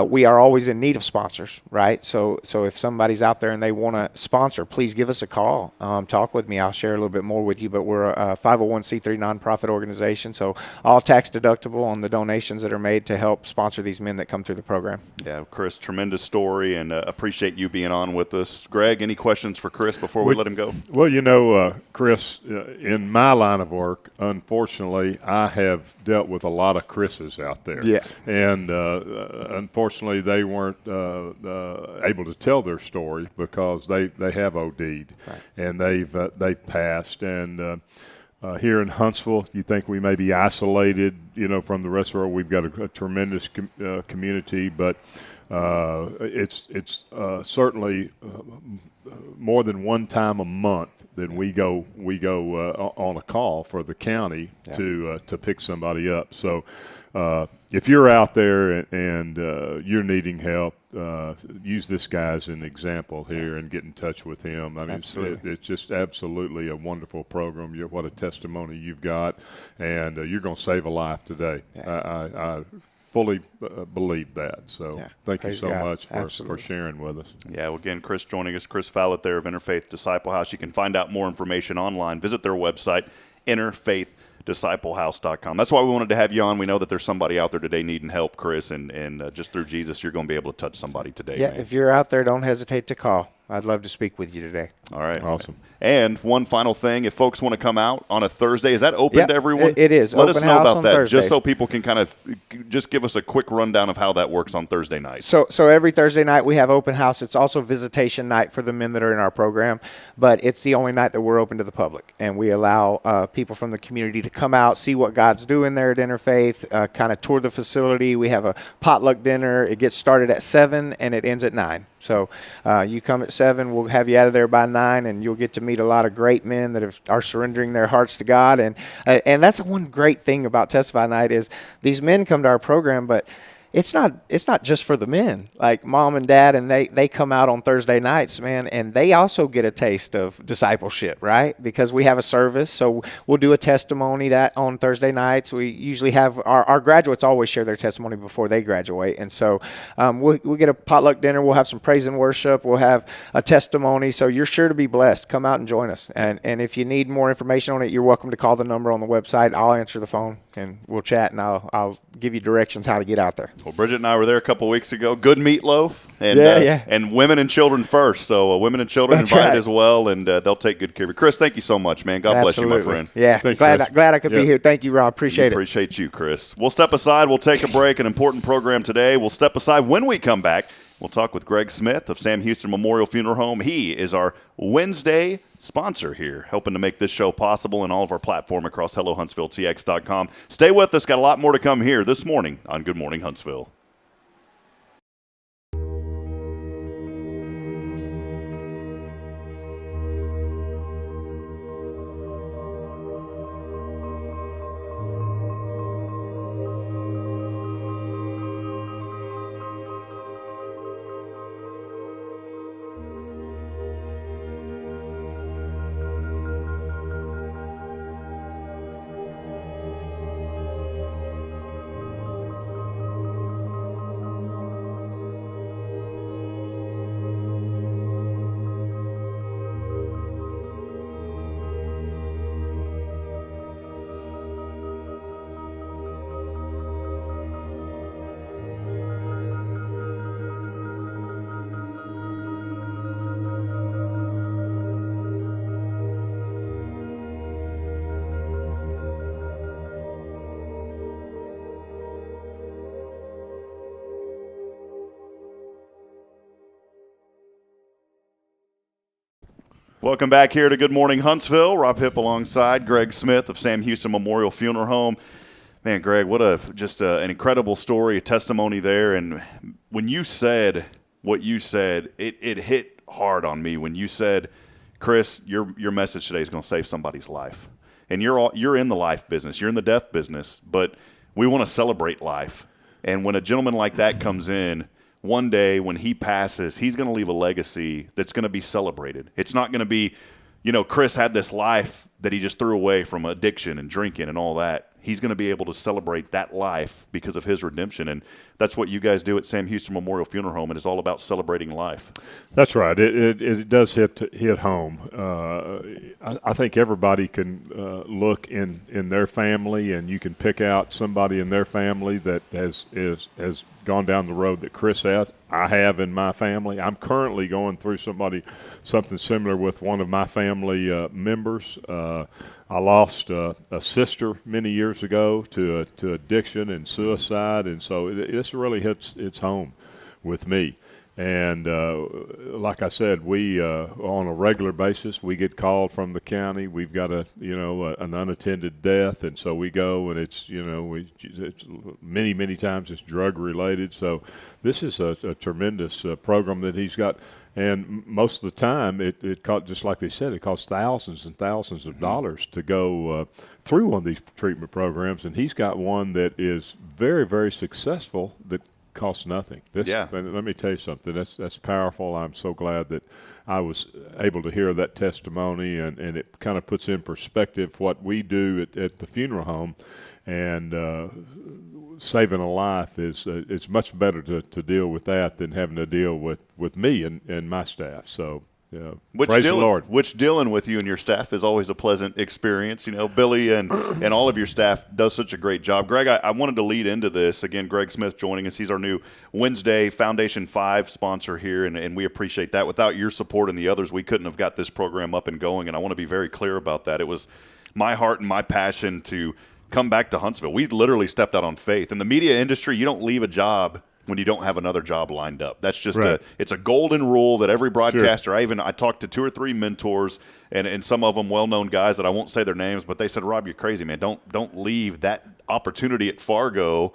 we are always in need of sponsors, right? So if somebody's out there and they want to sponsor, please give us a call. Talk with me. I'll share a little bit more with you, but we're a 501c3 nonprofit organization. So all tax deductible on the donations that are made to help sponsor these men that come through the program. Yeah, Chris, tremendous story, and appreciate you being on with us. Greg, any questions for Chris before we let him go? Well, Chris, in my line of work, unfortunately, I have dealt with a lot of Chris's out there. Yeah. And unfortunately, they weren't able to tell their story because they have OD'd, right, and they've passed. And here in Huntsville, you think we may be isolated, from the rest of the world. We've got a tremendous community, but it's certainly more than one time a month that we go on a call for the county to pick somebody up. So if you're out there and you're needing help, use this guy as an example here and get in touch with him. I mean, it's just absolutely a wonderful program. What a testimony you've got, and you're going to save a life today. Yeah. I fully believe that. So thank you so much for sharing with us. Yeah, well, again, Chris joining us, Chris Follett there of Innerfaith Disciple House. You can find out more information online. Visit their website, InnerfaithDiscipleHouse.com. That's why we wanted to have you on. We know that there's somebody out there today needing help, Chris, and just through Jesus, you're going to be able to touch somebody today. Yeah, man. If you're out there, don't hesitate to call. I'd love to speak with you today. All right. Awesome. And one final thing, if folks want to come out on a Thursday, is that open to everyone? It is. Let open us know about that, Thursdays. just so people can kind of just give us a quick rundown of how that works on Thursday nights. So every Thursday night we have open house. It's also visitation night for the men that are in our program, but it's the only night that we're open to the public, and we allow people from the community to come out, see what God's doing there at Interfaith, kind of tour the facility. We have a potluck dinner. It gets started at 7 and it ends at 9. So you come at 7, we'll have you out of there by 9, and you'll get to meet a lot of great men that are surrendering their hearts to God. And that's one great thing about Testify Night is these men come to our program, but it's not just for the men. Like mom and dad, and they come out on Thursday nights, man, and they also get a taste of discipleship, right? Because we have a service, so we'll do a testimony that on Thursday nights. We usually have our graduates always share their testimony before they graduate, and so we'll get a potluck dinner. We'll have some praise and worship. We'll have a testimony. So you're sure to be blessed. Come out and join us. And if you need more information on it, you're welcome to call the number on the website. I'll answer the phone and we'll chat, and I'll give you directions how to get out there. Well, Bridget and I were there a couple of weeks ago. Good meatloaf, and and women and children first. So women and children invited as well, and they'll take good care of you. Chris, thank you so much, man. God bless you, my friend. Yeah, glad I could be here. Thank you, Rob. Appreciate it. Appreciate you, Chris. We'll step aside. We'll take a break. An important program today. We'll step aside. When we come back, we'll talk with Greg Smith of Sam Houston Memorial Funeral Home. He is our Wednesday sponsor here, helping to make this show possible and all of our platform across HelloHuntsvilleTX.com. Stay with us. Got a lot more to come here this morning on Good Morning Huntsville. Welcome back here to Good Morning Huntsville. Rob Hipp alongside Greg Smith of Sam Houston Memorial Funeral Home. Man, Greg, what an incredible story, a testimony there. And when you said what you said, it hit hard on me when you said, Chris, your message today is going to save somebody's life. And you're in the life business, you're in the death business, but we want to celebrate life. And when a gentleman like that comes in, one day when he passes, he's going to leave a legacy that's going to be celebrated. It's not going to be, Chris had this life that he just threw away from addiction and drinking and all that. He's going to be able to celebrate that life because of his redemption. And that's what you guys do at Sam Houston Memorial Funeral Home. It is all about celebrating life. That's right. It does hit home. I think everybody can look in their family, and you can pick out somebody in their family that has gone down the road that Chris had. I have in my family. I'm currently going through something similar with one of my family members. I lost a sister many years ago to addiction and suicide, and so this really hits home with me. And like I said, we on a regular basis we get called from the county. We've got an unattended death, and so we go, and it's many times it's drug related. So this is a tremendous program that he's got, and most of the time it costs, just like they said, it costs thousands and thousands of dollars to go through one of these treatment programs, and he's got one that is very, very successful that costs nothing. Let me tell you something. That's powerful. I'm so glad that I was able to hear that testimony, and it kind of puts in perspective what we do at the funeral home. And saving a life is it's much better to deal with that than having to deal with me and my staff. So. Praise the Lord. Which dealing with you and your staff is always a pleasant experience. Billy and all of your staff does such a great job. Greg, I wanted to lead into this. Again, Greg Smith joining us. He's our new Wednesday Foundation 5 sponsor here, and we appreciate that. Without your support and the others, we couldn't have got this program up and going, and I want to be very clear about that. It was my heart and my passion to come back to Huntsville. We literally stepped out on faith. In the media industry, you don't leave a job when you don't have another job lined up. That's just right. It's a golden rule that every broadcaster, Sure. I talked to 2 or 3 mentors and some of them well-known guys that I won't say their names, but they said, Rob, you're crazy, man. Don't leave that opportunity at Fargo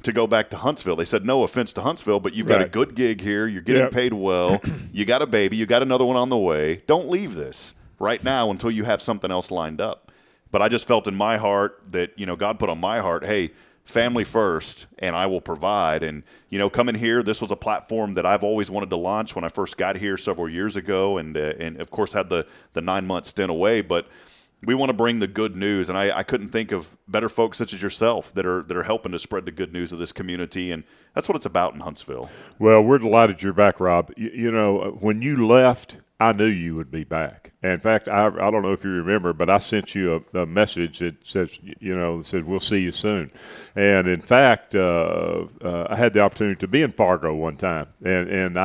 to go back to Huntsville. They said, no offense to Huntsville, but you've got a good gig here. You're getting paid well. You got a baby. You got another one on the way. Don't leave this right now until you have something else lined up. But I just felt in my heart that, God put on my heart, hey, family first, and I will provide. And, coming here, this was a platform that I've always wanted to launch when I first got here several years ago, and of course had the 9-month stint away. But we want to bring the good news, and I couldn't think of better folks such as yourself that are helping to spread the good news of this community, and that's what it's about in Huntsville. Well, we're delighted you're back, Rob. When you left, I knew you would be back. And in fact, I don't know if you remember, but I sent you a message that says, we'll see you soon. And in fact, I had the opportunity to be in Fargo one time, and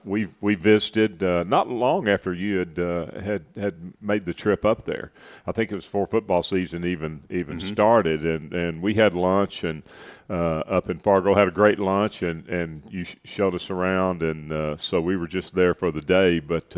we visited not long after you had made the trip up there. I think it was before football season even started, and we had lunch and up in Fargo, had a great lunch, and you showed us around, and so we were just there for the day. But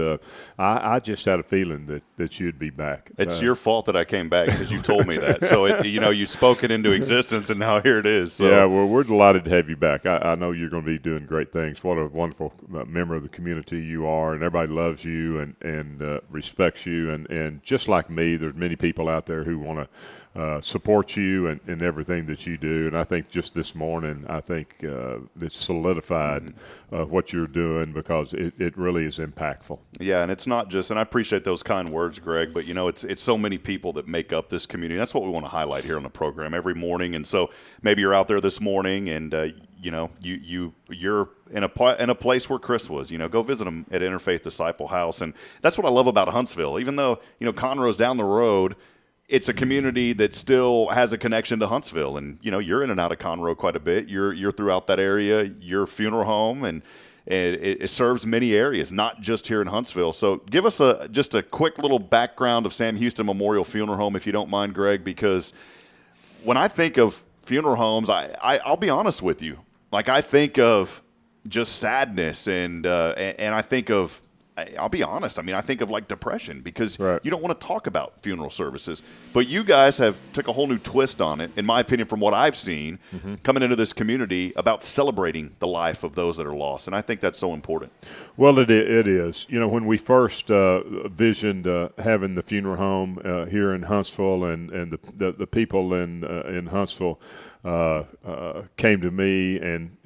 I just had a feeling that you'd be back. It's your fault that I came back because you told me that. So, you spoke it into existence, and now here it is. So. Yeah, well, we're delighted to have you back. I know you're going to be doing great things. What a wonderful member of the community you are, and everybody loves you and respects you. And just like me, there's many people out there who want to support you and everything that you do. And I think just this morning, it's solidified what you're doing because it really is impactful. Yeah, and it's not just, and I appreciate those kind words, Greg, but it's so many people that make up this community. That's what we want to highlight here on the program every morning. And so maybe you're out there this morning and you're in a place where Chris was. Go visit him at Innerfaith Disciple House, and that's what I love about Huntsville. Even though Conroe's down the road, it's a community that still has a connection to Huntsville, and you're in and out of Conroe quite a bit. You're throughout that area. Your funeral home, and it serves many areas, not just here in Huntsville. So give us just a quick little background of Sam Houston Memorial Funeral Home, if you don't mind, Greg, because when I think of funeral homes, I'll be honest with you, like I think of just sadness, and I think of I'll be honest. I mean, I think of like depression because Right. you don't want to talk about funeral services. But you guys have took a whole new twist on it, in my opinion, from what I've seen coming into this community about celebrating the life of those that are lost. And I think that's so important. Well, it is. You know, when we first visioned having the funeral home here in Huntsville, and the people in Huntsville came to me and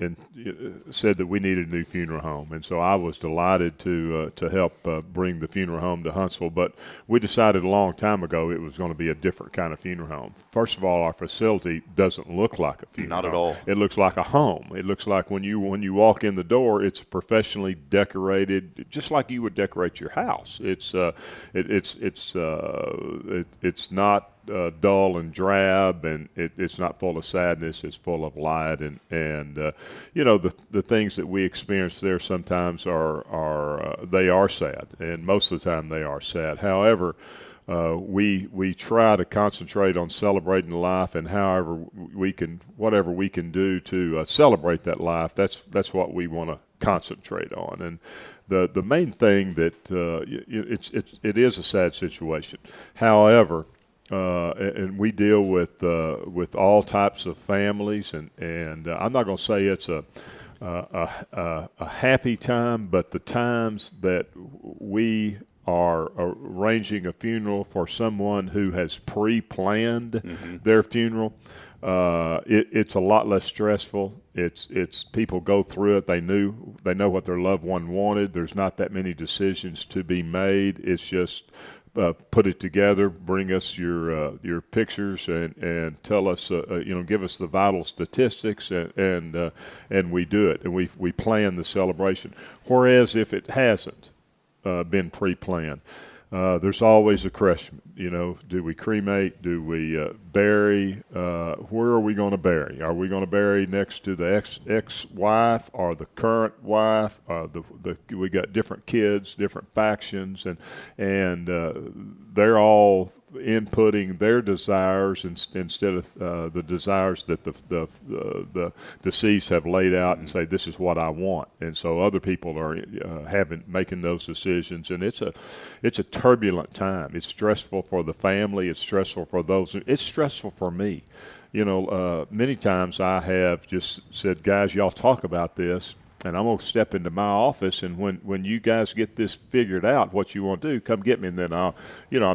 said that we needed a new funeral home, and so I was delighted to help bring the funeral home to Huntsville. But we decided a long time ago it was going to be a different kind of funeral home. First of all, our facility doesn't look like a funeral Not home. at all. It looks like a home. It looks like when you walk in the door, it's professionally decorated, just like you would decorate your house. It's not dull and drab, and it's not full of sadness. It's full of light, and you know, the things that we experience there sometimes are they are sad, and most of the time they are sad. However, we try to concentrate on celebrating life, and whatever we can do to celebrate that life. That's what we want to concentrate on. And the main thing that it is a sad situation. However, and we deal with all types of families, and I'm not going to say it's a happy time, but the times that we are arranging a funeral for someone who has pre-planned their funeral, it's a lot less stressful. It's people go through it. They know what their loved one wanted. There's not that many decisions to be made. It's just put it together, bring us your pictures, and tell us, give us the vital statistics, and we do it, and we plan the celebration. Whereas if it hasn't been pre-planned, there's always a question. Do we cremate? Do we bury? Where are we going to bury? Are we going to bury next to the ex-wife or the current wife? We got different kids, different factions, and they're all inputting their desires instead of the desires that the deceased have laid out and say, this is what I want. And so other people are making those decisions, and it's a turbulent time. It's stressful for the family. It's stressful for those. It's stressful for me. Many times I have just said, guys, y'all talk about this, and I'm going to step into my office, and when you guys get this figured out, what you want to do, come get me, and then I'm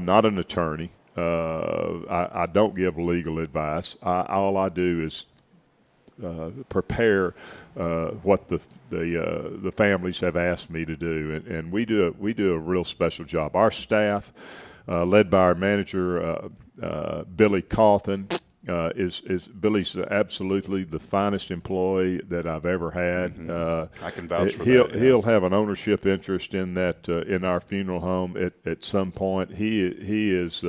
not an attorney. I don't give legal advice. All I do is prepare what the families have asked me to do, and we do a real special job. Our staff, led by our manager Billy Cawthon, Billy's absolutely the finest employee that I've ever had. I can vouch for that. Yeah. He'll have an ownership interest in that in our funeral home at some point. He's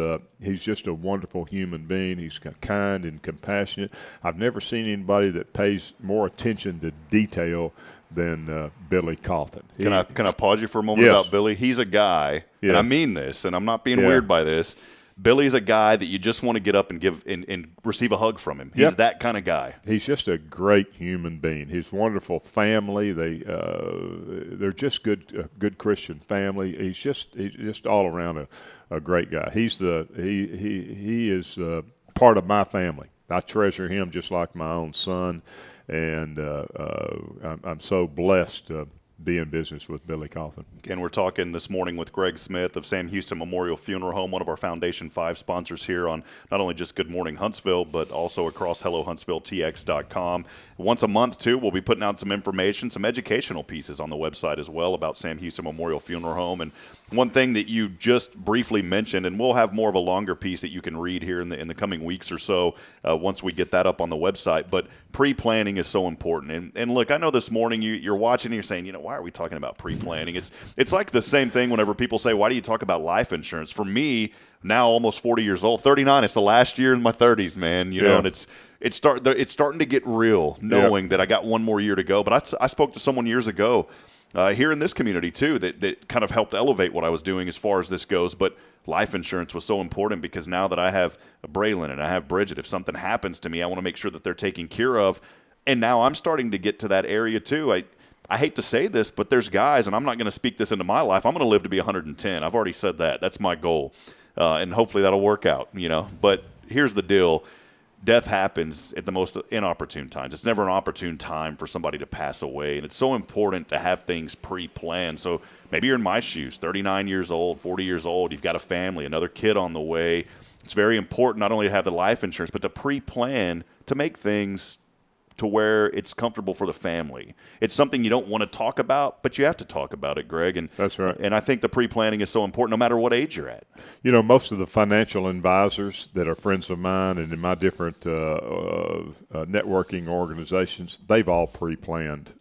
just a wonderful human being. He's kind and compassionate. I've never seen anybody that pays more attention to detail than Billy Cawthon. Can I pause you for a moment about Billy? He's a guy, and I mean this, and I'm not being weird by this. Billy's a guy that you just want to get up and give and receive a hug from him. He's that kind of guy. He's just a great human being. His wonderful family. They're just good Christian family. He's just all around a great guy. He is part of my family. I treasure him just like my own son, and I'm so blessed to be in business with Billy Cawthon. Again, we're talking this morning with Greg Smith of Sam Houston Memorial Funeral Home, one of our Foundation 5 sponsors here on not only just Good Morning Huntsville, but also across HelloHuntsvilleTX.com. Once a month, too, we'll be putting out some information, some educational pieces on the website as well about Sam Houston Memorial Funeral Home. And one thing that you just briefly mentioned, and we'll have more of a longer piece that you can read here in the coming weeks or so once we get that up on the website, but pre-planning is so important. And look, I know this morning you're watching and you're saying, why are we talking about pre-planning? It's like the same thing whenever people say, why do you talk about life insurance? For me, now almost 40 years old, 39, it's the last year in my 30s, man, and it's starting to get real knowing that I got one more year to go. But I spoke to someone years ago here in this community too that kind of helped elevate what I was doing as far as this goes. But life insurance was so important because now that I have Braylon and I have Bridget, if something happens to me, I want to make sure that they're taken care of. And now I'm starting to get to that area too. I hate to say this, but there's guys, and I'm not going to speak this into my life. I'm going to live to be 110. I've already said that. That's my goal. And hopefully that'll work out, But here's the deal. Death happens at the most inopportune times. It's never an opportune time for somebody to pass away. And it's so important to have things pre-planned. So maybe you're in my shoes, 39 years old, 40 years old. You've got a family, another kid on the way. It's very important not only to have the life insurance, but to pre-plan to make things to where it's comfortable for the family. It's something you don't want to talk about, but you have to talk about it, Greg. And that's right. And I think the pre-planning is so important no matter what age you're at. Most of the financial advisors that are friends of mine and in my different networking organizations, they've all pre-planned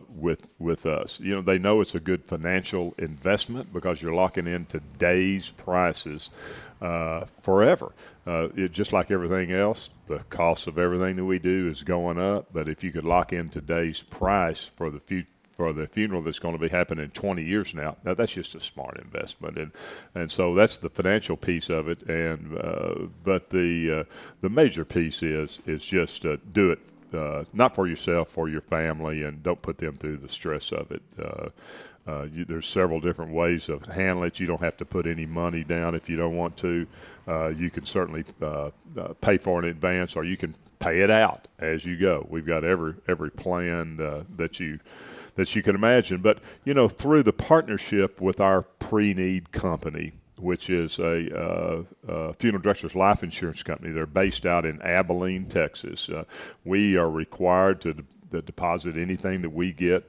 with us. They know it's a good financial investment because you're locking in today's prices forever. Just like everything else, the cost of everything that we do is going up. But if you could lock in today's price for the funeral that's going to be happening 20 years now, that's just a smart investment. And so that's the financial piece of it. But the major piece is just do it. Not for yourself, for your family, and don't put them through the stress of it. There's several different ways of handling it. You don't have to put any money down if you don't want to. You can certainly pay for it in advance, or you can pay it out as you go. We've got every plan that you can imagine. But through the partnership with our pre-need company, which is a funeral directors life insurance company. They're based out in Abilene, Texas. We are required to deposit anything that we get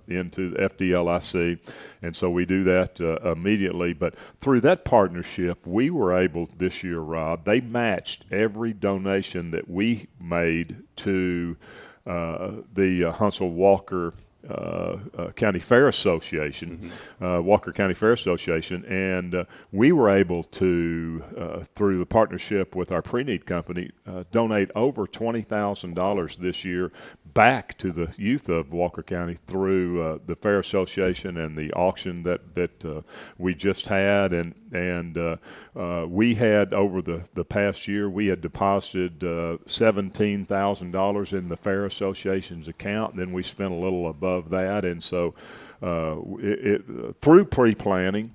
into the FDLIC, and so we do that immediately. But through that partnership, we were able this year, Rob, they matched every donation that we made to the Huntsville Walker County Fair Association, Walker County Fair Association, and we were able to, through the partnership with our pre-need company, donate over $20,000 this year back to the youth of Walker County through the Fair Association and the auction that we just had, and we had over the past year we had deposited $17,000 in the Fair Association's account, and then we spent a little above that, and so through pre-planning,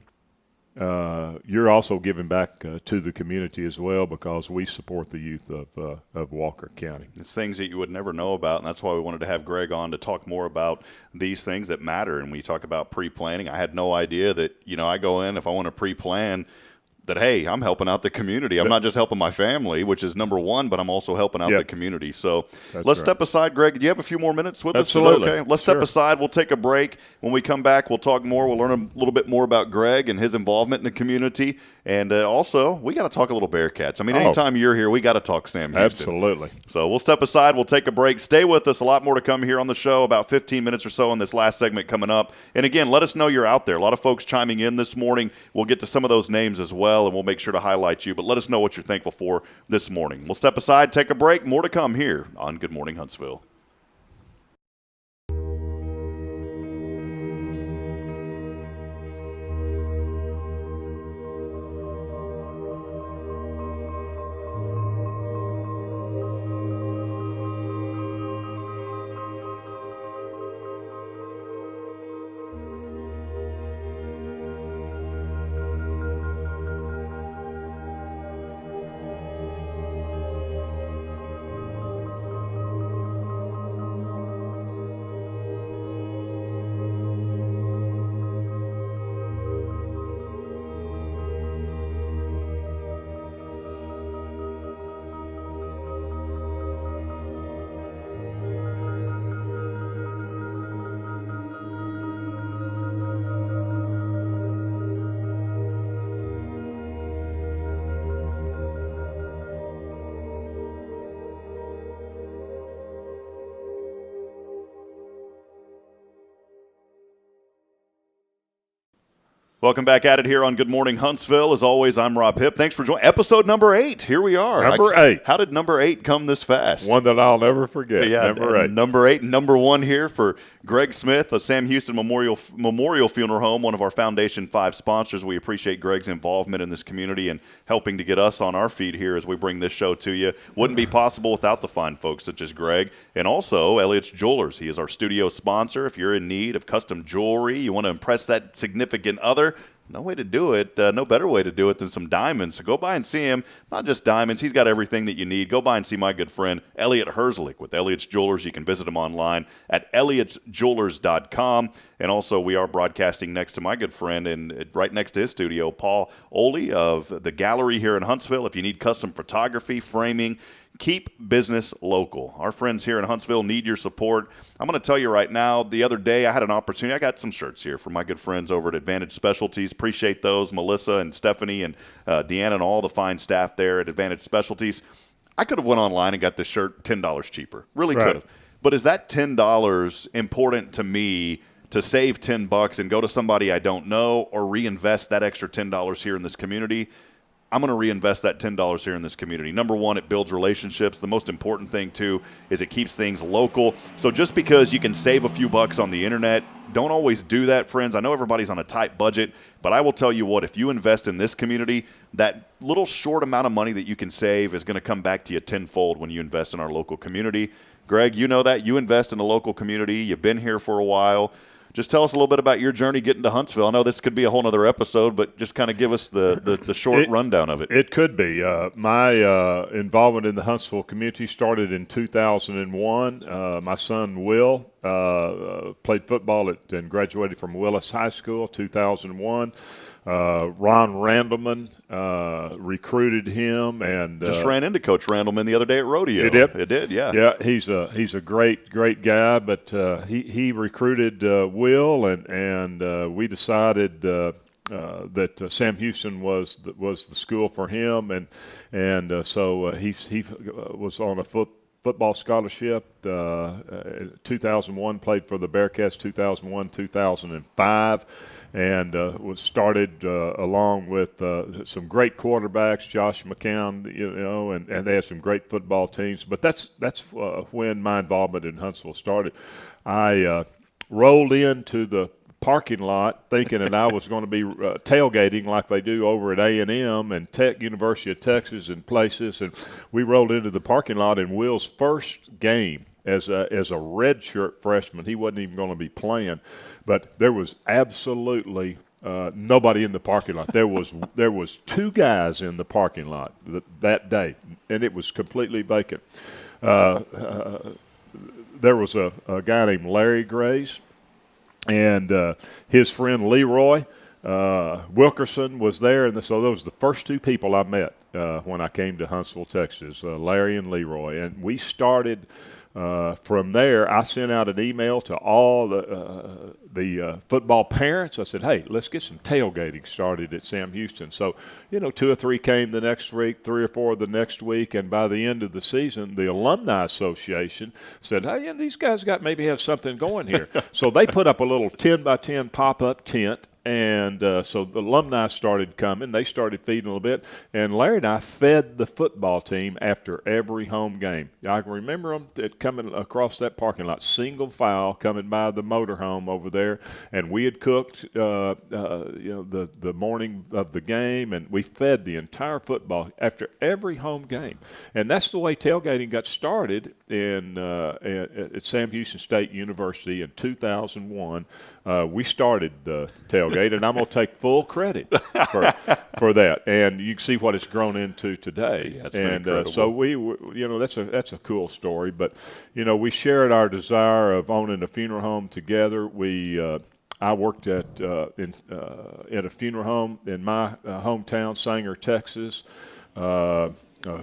you're also giving back to the community as well, because we support the youth of Walker County. It's things that you would never know about, and that's why we wanted to have Greg on to talk more about these things that matter. And when you talk about pre-planning, I had no idea that, I go in, if I want to pre-plan, that, hey, I'm helping out the community. I'm not just helping my family, which is number one, but I'm also helping out the community. So let's step aside. Greg, do you have a few more minutes with us? Is that okay? Let's step aside. We'll take a break. When we come back, we'll talk more. We'll learn a little bit more about Greg and his involvement in the community. And also, we got to talk a little Bearcats. I mean, anytime you're here, we got to talk Sam Houston. Absolutely. So we'll step aside. We'll take a break. Stay with us. A lot more to come here on the show, about 15 minutes or so in this last segment coming up. And again, let us know you're out there. A lot of folks chiming in this morning. We'll get to some of those names as well, and we'll make sure to highlight you. But let us know what you're thankful for this morning. We'll step aside, take a break. More to come here on Good Morning Huntsville. Welcome back at it here on Good Morning Huntsville. As always, I'm Rob Hipp. Thanks for joining. Episode number 8. Here we are. Number 8. How did number 8 come this fast? One that I'll never forget. Yeah, number 8. Number 8. Number 1 here for Greg Smith of Sam Houston Memorial Funeral Home, one of our Foundation 5 sponsors. We appreciate Greg's involvement in this community and helping to get us on our feet here as we bring this show to you. Wouldn't be possible without the fine folks such as Greg. And also, Elliott's Jewelers. He is our studio sponsor. If you're in need of custom jewelry, you want to impress that significant other, no way to do it, no better way to do it than some diamonds. So go by and see him. Not just diamonds, he's got everything that you need. Go by and see my good friend Elliott Herzlich with Elliott's Jewelers. You can visit him online at elliotsjewelers.com. And also, we are broadcasting next to my good friend and right next to his studio, Paul Oley of the Gallery here in Huntsville. If you need custom photography, framing, keep business local. Our friends here in Huntsville need your support. I'm going to tell you right now, the other day I had an opportunity. I got some shirts here from my good friends over at Advantage Specialties. Appreciate those, Melissa and Stephanie and Deanna and all the fine staff there at Advantage Specialties. I could have went online and got this shirt $10 cheaper. Really could have. But is that $10 important to me to save $10 and go to somebody I don't know or reinvest that extra $10 here in this community? I'm going to reinvest that $10 here in this community. Number one, it builds relationships. The most important thing, too, is it keeps things local. So just because you can save a few bucks on the internet, don't always do that, friends. I know everybody's on a tight budget, but I will tell you what, if you invest in this community, that little short amount of money that you can save is going to come back to you tenfold when you invest in our local community. Greg, you know that. You invest in a local community. You've been here for a while. Just tell us a little bit about your journey getting to Huntsville. I know this could be a whole other episode, but just kind of give us the short rundown of it. It could be. My involvement in the Huntsville community started in 2001. My son, Will, played football and graduated from Willis High School, 2001. Ron Randleman recruited him and just ran into Coach Randleman the other day at rodeo. It did, yeah. Yeah, he's a great guy, but he recruited Will and we decided that Sam Houston was the school for him, and so he was on a football scholarship. 2001, played for the Bearcats 2001, 2005. And was started along with some great quarterbacks, Josh McCown, and they had some great football teams. But that's when my involvement in Huntsville started. I rolled into the parking lot thinking that I was going to be tailgating like they do over at A&M and University of Texas and places. And we rolled into the parking lot in Will's first game as a redshirt freshman. He wasn't even going to be playing, but there was absolutely nobody in the parking lot. There was 2 guys in the parking lot that day, and it was completely vacant. There was a guy named Larry Grace, and his friend Leroy Wilkerson was there, and so those were the first 2 people I met when I came to Huntsville, Texas, Larry and Leroy, and we started. From there, I sent out an email to all the football parents. I said, hey, let's get some tailgating started at Sam Houston. So, 2 or 3 came the next week, 3 or 4 the next week, and by the end of the season, the Alumni Association said, hey, these guys maybe have something going here. So they put up a little 10-by-10 pop-up tent. And so the alumni started coming. They started feeding a little bit. And Larry and I fed the football team after every home game. I can remember them coming across that parking lot, single file, coming by the motorhome over there. And we had cooked, the morning of the game, and we fed the entire football after every home game. And that's the way tailgating got started at Sam Houston State University in 2001. We started the tailgate, and I'm going to take full credit for that. And you can see what it's grown into today. And so that's a cool story. But we shared our desire of owning a funeral home together. I worked at a funeral home in my hometown, Sanger, Texas.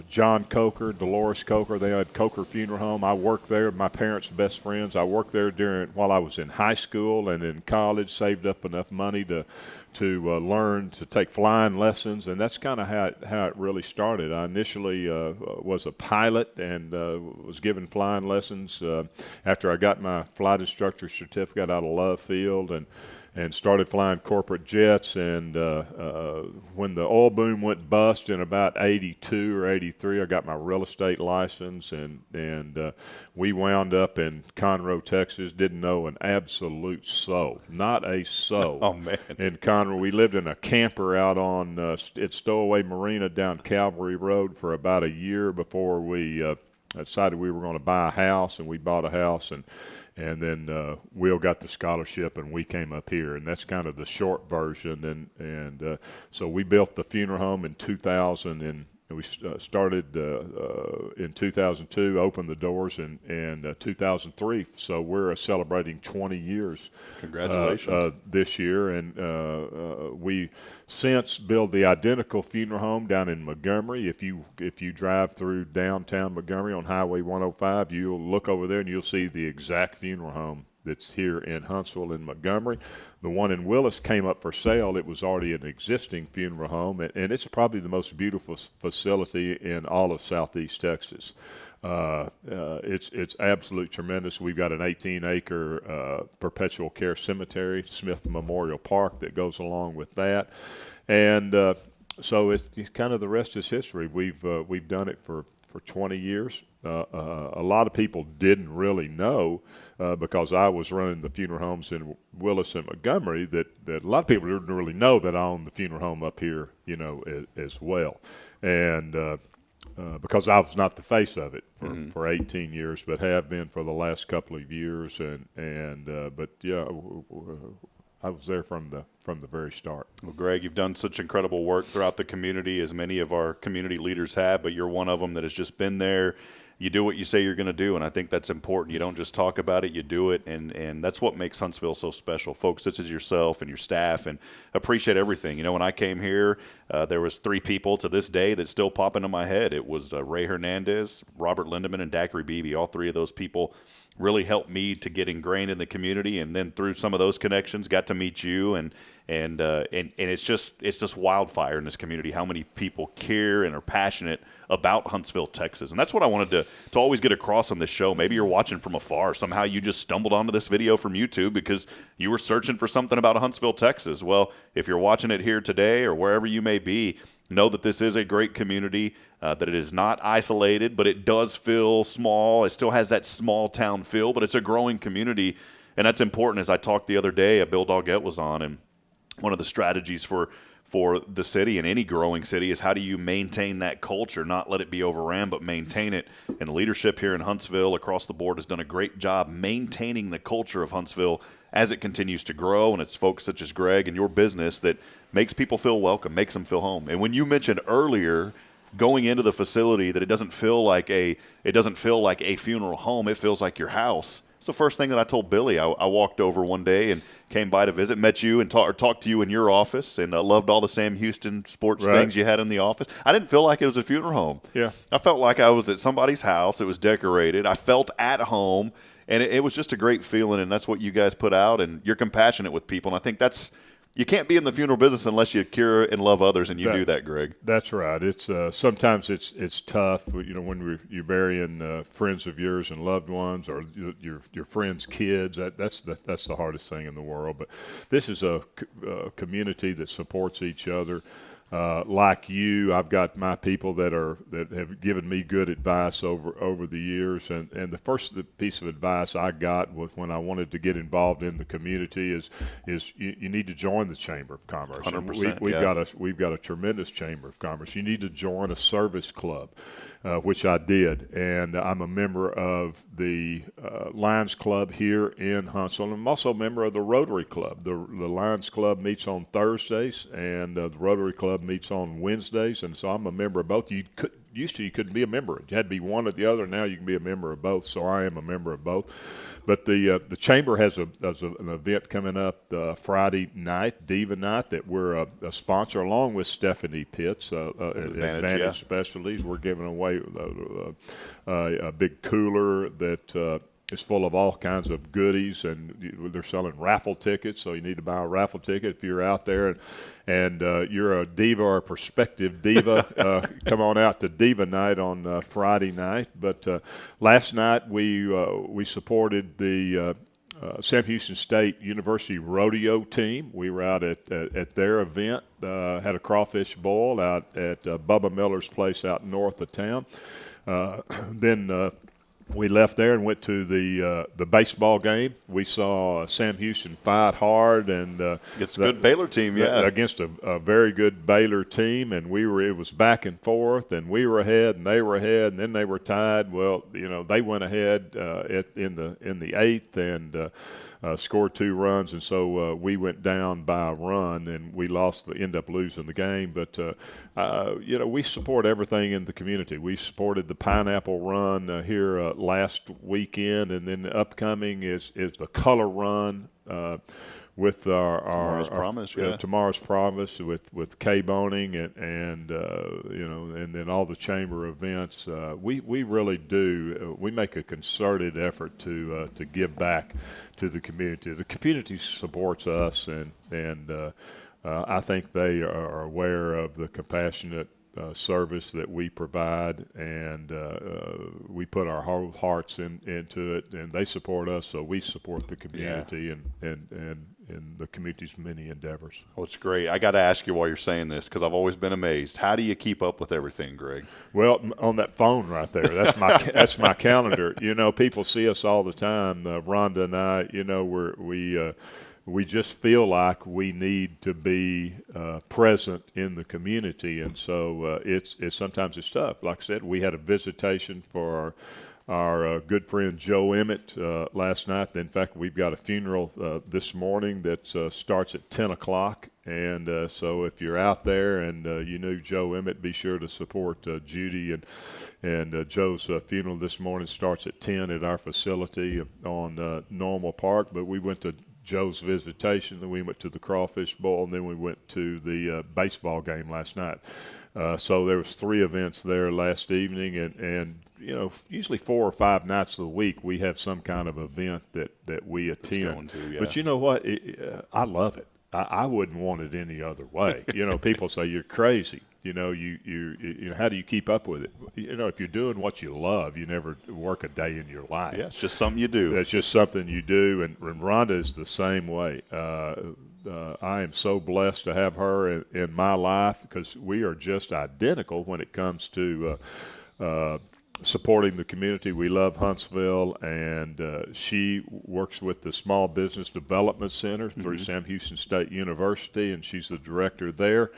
John Coker, Dolores Coker, they had Coker Funeral Home. I worked there. My parents' best friends. I worked there while I was in high school and in college, saved up enough money to learn to take flying lessons, and that's kind of how it really started. I initially was a pilot and was given flying lessons after I got my flight instructor certificate out of Love Field, and started flying corporate jets. And when the oil boom went bust in about 82 or 83, I got my real estate license, and we wound up in Conroe, Texas. Didn't know an absolute soul, not a soul. Oh, man. In Conroe, we lived in a camper out on at Stowaway Marina down Calvary Road for about a year before we decided we were going to buy a house, and we bought a house, and then Will got the scholarship, and we came up here, and that's kind of the short version. And so we built the funeral home in 2000, and we started in 2002, opened the doors in 2003. So we're celebrating 20 years. Congratulations. This year, and we since built the identical funeral home down in Montgomery. If you drive through downtown Montgomery on Highway 105, you'll look over there and you'll see the exact funeral home that's here in Huntsville and Montgomery. The one in Willis came up for sale. It was already an existing funeral home, and it's probably the most beautiful facility in all of Southeast Texas. It's absolutely tremendous. We've got an 18-acre perpetual care cemetery, Smith Memorial Park, that goes along with that, and so it's kind of the rest is history. We've done it for 20 years. A lot of people didn't really know because I was running the funeral homes in Willis and Montgomery that a lot of people didn't really know that I owned the funeral home up here, as well. And because I was not the face of it for 18 years, but have been for the last couple of years. But yeah, I was there from the very start. Well, Greg, you've done such incredible work throughout the community, as many of our community leaders have, but you're one of them that has just been there. You do what you say you're going to do, and I think that's important. You don't just talk about it, you do it, and that's what makes Huntsville so special. Folks such as yourself and your staff, and appreciate everything. When I came here, there was 3 people to this day that still pop into my head. It was Ray Hernandez, Robert Lindeman, and Dacry Beebe. All 3 of those people really helped me to get ingrained in the community, and then through some of those connections, got to meet you, and it's just wildfire in this community how many people care and are passionate about Huntsville, Texas. And that's what I wanted to always get across on this show. Maybe you're watching from afar. Somehow you just stumbled onto this video from YouTube because you were searching for something about Huntsville, Texas. Well, if you're watching it here today or wherever you may be, know that this is a great community, that it is not isolated, but it does feel small. It still has that small town feel, but it's a growing community. And that's important. As I talked the other day, Bill Doggett was on, and one of the strategies for the city and any growing city is how do you maintain that culture, not let it be overran, but maintain it. And the leadership here in Huntsville across the board has done a great job maintaining the culture of Huntsville as it continues to grow. And it's folks such as Greg and your business that makes people feel welcome, makes them feel home. And when you mentioned earlier going into the facility that it doesn't feel like a funeral home, it feels like your house. It's the first thing that I told Billy. I walked over one day and came by to visit, met you, and talked to you in your office, and loved all the Sam Houston sports things you had in the office. I didn't feel like it was a funeral home. Yeah, I felt like I was at somebody's house. It was decorated. I felt at home, and it was just a great feeling, and that's what you guys put out, and you're compassionate with people, and I think that's – you can't be in the funeral business unless you care and love others, and you do that, Greg. That's right. It's sometimes it's tough, when you're burying friends of yours and loved ones, or your friends' kids. That's the hardest thing in the world. But this is a community that supports each other. Like you, I've got my people that have given me good advice over the years, and the first piece of advice I got was when I wanted to get involved in the community is you need to join the Chamber of Commerce. 100%. We've got a tremendous Chamber of Commerce. You need to join a service club, which I did, and I'm a member of the Lions Club here in Huntsville. I'm also a member of the Rotary Club. The Lions Club meets on Thursdays, and the Rotary Club meets on Wednesdays, and so I'm a member of both. You couldn't be a member. You had to be one or the other. Now you can be a member of both, so I am a member of both. But the Chamber has an event coming up Friday night, Diva Night, that we're a sponsor along with Stephanie Pitts, Advantage Specialties. We're giving away a big cooler that is full of all kinds of goodies, and they're selling raffle tickets, so you need to buy a raffle ticket if you're out there and you're a diva or a prospective diva. Come on out to Diva Night on Friday night. But last night we supported the Sam Houston State University rodeo team. We were out at their event, had a crawfish boil out at Bubba Miller's place out north of town. Then we left there and went to the baseball game. We saw Sam Houston fight hard and it's a good Baylor team, yeah, against a very good Baylor team, and it was back and forth, and we were ahead and they were ahead, and then they were tied. Well, they went ahead in the eighth and scored 2 runs, and so we went down by a run, and we ended up losing the game. But we support everything in the community. We supported the Pineapple Run here last weekend, and then the upcoming is the Color Run with our Tomorrow's Promise with K-Boning and then all the chamber events. We really do. We make a concerted effort to give back to the community. The community supports us, and I think they are aware of the compassionate service that we provide, and we put our whole hearts into it, and they support us, so we support the community and the community's many endeavors. Well, it's great. I got to ask you while you're saying this, because I've always been amazed. How do you keep up with everything, Greg? Well, on that phone right there, that's my calendar. People see us all the time. Rhonda and I, we just feel like we need to be present in the community, and so it's sometimes it's tough. Like I said, we had a visitation for our good friend Joe Emmett last night. In fact, we've got a funeral this morning that starts at 10 o'clock, and so if you're out there and you knew Joe Emmett, be sure to support Judy and Joe's funeral this morning starts at 10 at our facility on Normal Park. But we went to Joe's visitation, then we went to the crawfish bowl, and then we went to the baseball game last night. So there was 3 events there last evening, and usually 4 or 5 nights of the week we have some kind of event that we attend. But you know what? I love it. I wouldn't want it any other way. People say you're crazy. You how do you keep up with it? If you're doing what you love, you never work a day in your life. Yeah, it's just something you do. It's just something you do, and Rhonda is the same way. I am so blessed to have her in my life because we are just identical when it comes to supporting the community. We love Huntsville, and she works with the Small Business Development Center through Sam Houston State University, and she's the director there.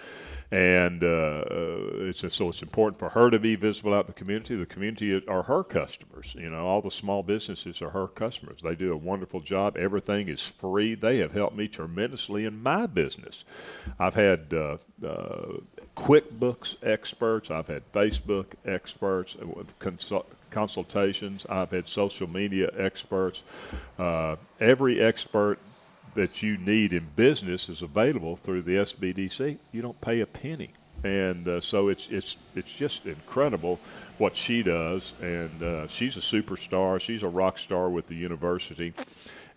And so it's important for her to be visible out in the community. The community are her customers. All the small businesses are her customers. They do a wonderful job. Everything is free. They have helped me tremendously in my business. I've had QuickBooks experts. I've had Facebook experts with consultations. I've had social media experts. Every expert that you need in business is available through the SBDC. You don't pay a penny, and so it's just incredible what she does. And she's a superstar. She's a rock star with the university,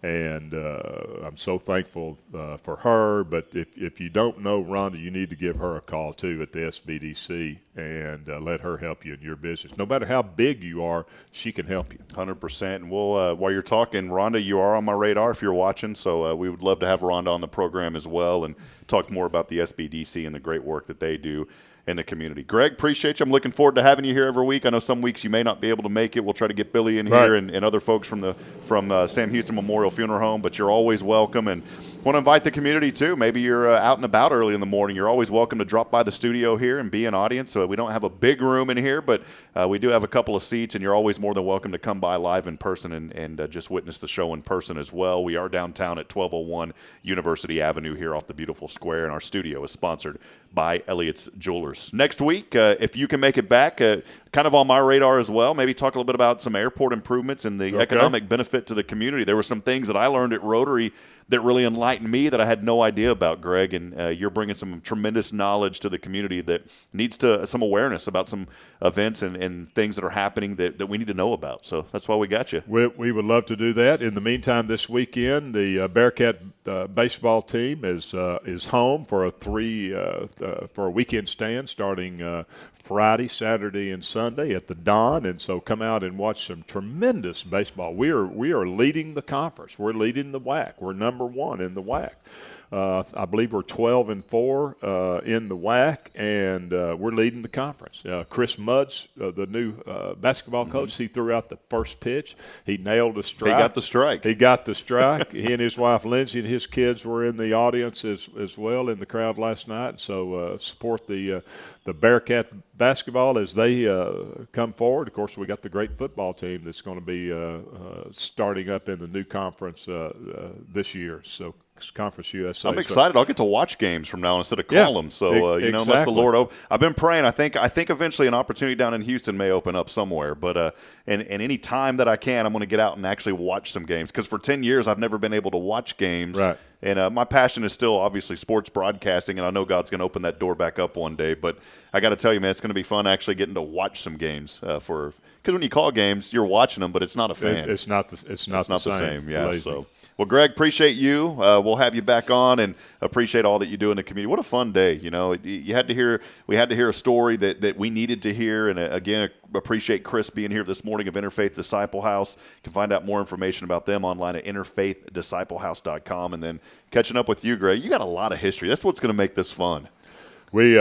and I'm so thankful for her. But if you don't know Rhonda, you need to give her a call too at the SBDC and let her help you in your business. No matter how big you are, she can help you. 100%. And we'll while you're talking, Rhonda, you are on my radar if you're watching. So we would love to have Rhonda on the program as well and talk more about the SBDC and the great work that they do in the community. Greg, appreciate you. I'm looking forward to having you here every week. I know some weeks you may not be able to make it. We'll try to get Billy in here and other folks from Sam Houston Memorial Funeral Home, but you're always welcome. And want to invite the community too. Maybe you're out and about early in the morning. You're always welcome to drop by the studio here and be an audience. So we don't have a big room in here, but we do have a couple of seats, and you're always more than welcome to come by live in person and just witness the show in person as well. We are downtown at 1201 University Avenue here off the beautiful square, and our studio is sponsored by Elliott's Jewelers. Next week, if you can make it back, kind of on my radar as well, maybe talk a little bit about some airport improvements and the economic benefit to the community. There were some things that I learned at Rotary that really enlightened me that I had no idea about, Greg, and you're bringing some tremendous knowledge to the community that needs some awareness about some events and things that are happening that we need to know about. So that's why we got you. We would love to do that. In the meantime, this weekend, the Bearcat the baseball team is home for a weekend stand starting Friday, Saturday, and Sunday at the Don, and so come out and watch some tremendous baseball. We are leading the conference. We're leading the WAC. We're number 1 in the WAC. I believe we're 12-4 in the WAC, and we're leading the conference. Chris Mudds, the new basketball coach, he threw out the first pitch. He nailed a strike. He got the strike. He and his wife Lindsay and his kids were in the audience as well in the crowd last night. So support the Bearcat basketball as they come forward. Of course, we got the great football team that's going to be starting up in the new conference this year. So Conference USA. I'm excited. I'll get to watch games from now on instead of call them. So unless the Lord I've been praying. I think eventually an opportunity down in Houston may open up somewhere. But and any time that I can, I'm going to get out and actually watch some games, because for 10 years I've never been able to watch games. Right. And my passion is still obviously sports broadcasting, and I know God's going to open that door back up one day. But I got to tell you, man, it's going to be fun actually getting to watch some games because when you call games, you're watching them, but it's not a fan. It's not the same. Yeah. So. Well, Greg, appreciate you. We'll have you back on, and appreciate all that you do in the community. What a fun day! We had to hear a story that we needed to hear, and again, appreciate Chris being here this morning of Innerfaith Disciple House. You can find out more information about them online at innerfaithdisciplehouse.com, and then catching up with you, Greg. You got a lot of history. That's what's going to make this fun. We've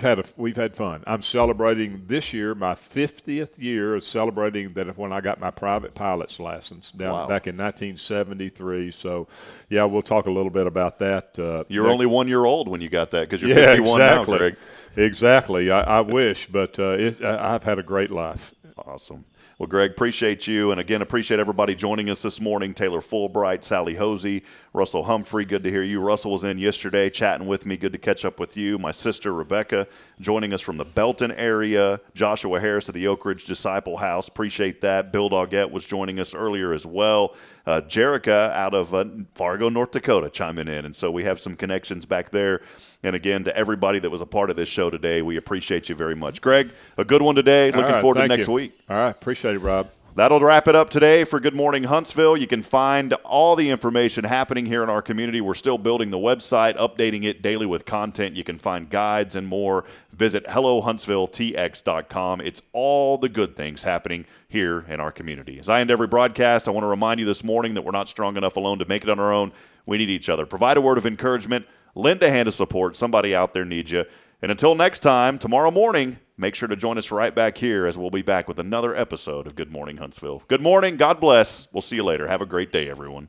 had fun. I'm celebrating this year my 50th year of celebrating that when I got my private pilot's license back in 1973. So, yeah, we'll talk a little bit about that. You're only 1 year old when you got that, because you're 51 now, Greg. Exactly. I wish, but I've had a great life. Awesome. Well, Greg, appreciate you. And, again, appreciate everybody joining us this morning. Taylor Fulbright, Sally Hosey, Russell Humphrey, good to hear you. Russell was in yesterday chatting with me. Good to catch up with you. My sister, Rebecca, joining us from the Belton area. Joshua Harris of the Oak Ridge Disciple House. Appreciate that. Bill Doggett was joining us earlier as well. Jerica out of Fargo, North Dakota, chiming in. And so we have some connections back there. And, again, to everybody that was a part of this show today, we appreciate you very much. Greg, a good one today. Looking forward to next week. All right. Appreciate it, Rob. That'll wrap it up today for Good Morning Huntsville. You can find all the information happening here in our community. We're still building the website, updating it daily with content. You can find guides and more. Visit HelloHuntsvilleTX.com. It's all the good things happening here in our community. As I end every broadcast, I want to remind you this morning that we're not strong enough alone to make it on our own. We need each other. Provide a word of encouragement. Lend a hand of support. Somebody out there needs you. And until next time, tomorrow morning, make sure to join us right back here, as we'll be back with another episode of Good Morning Huntsville. Good morning. God bless. We'll see you later. Have a great day, everyone.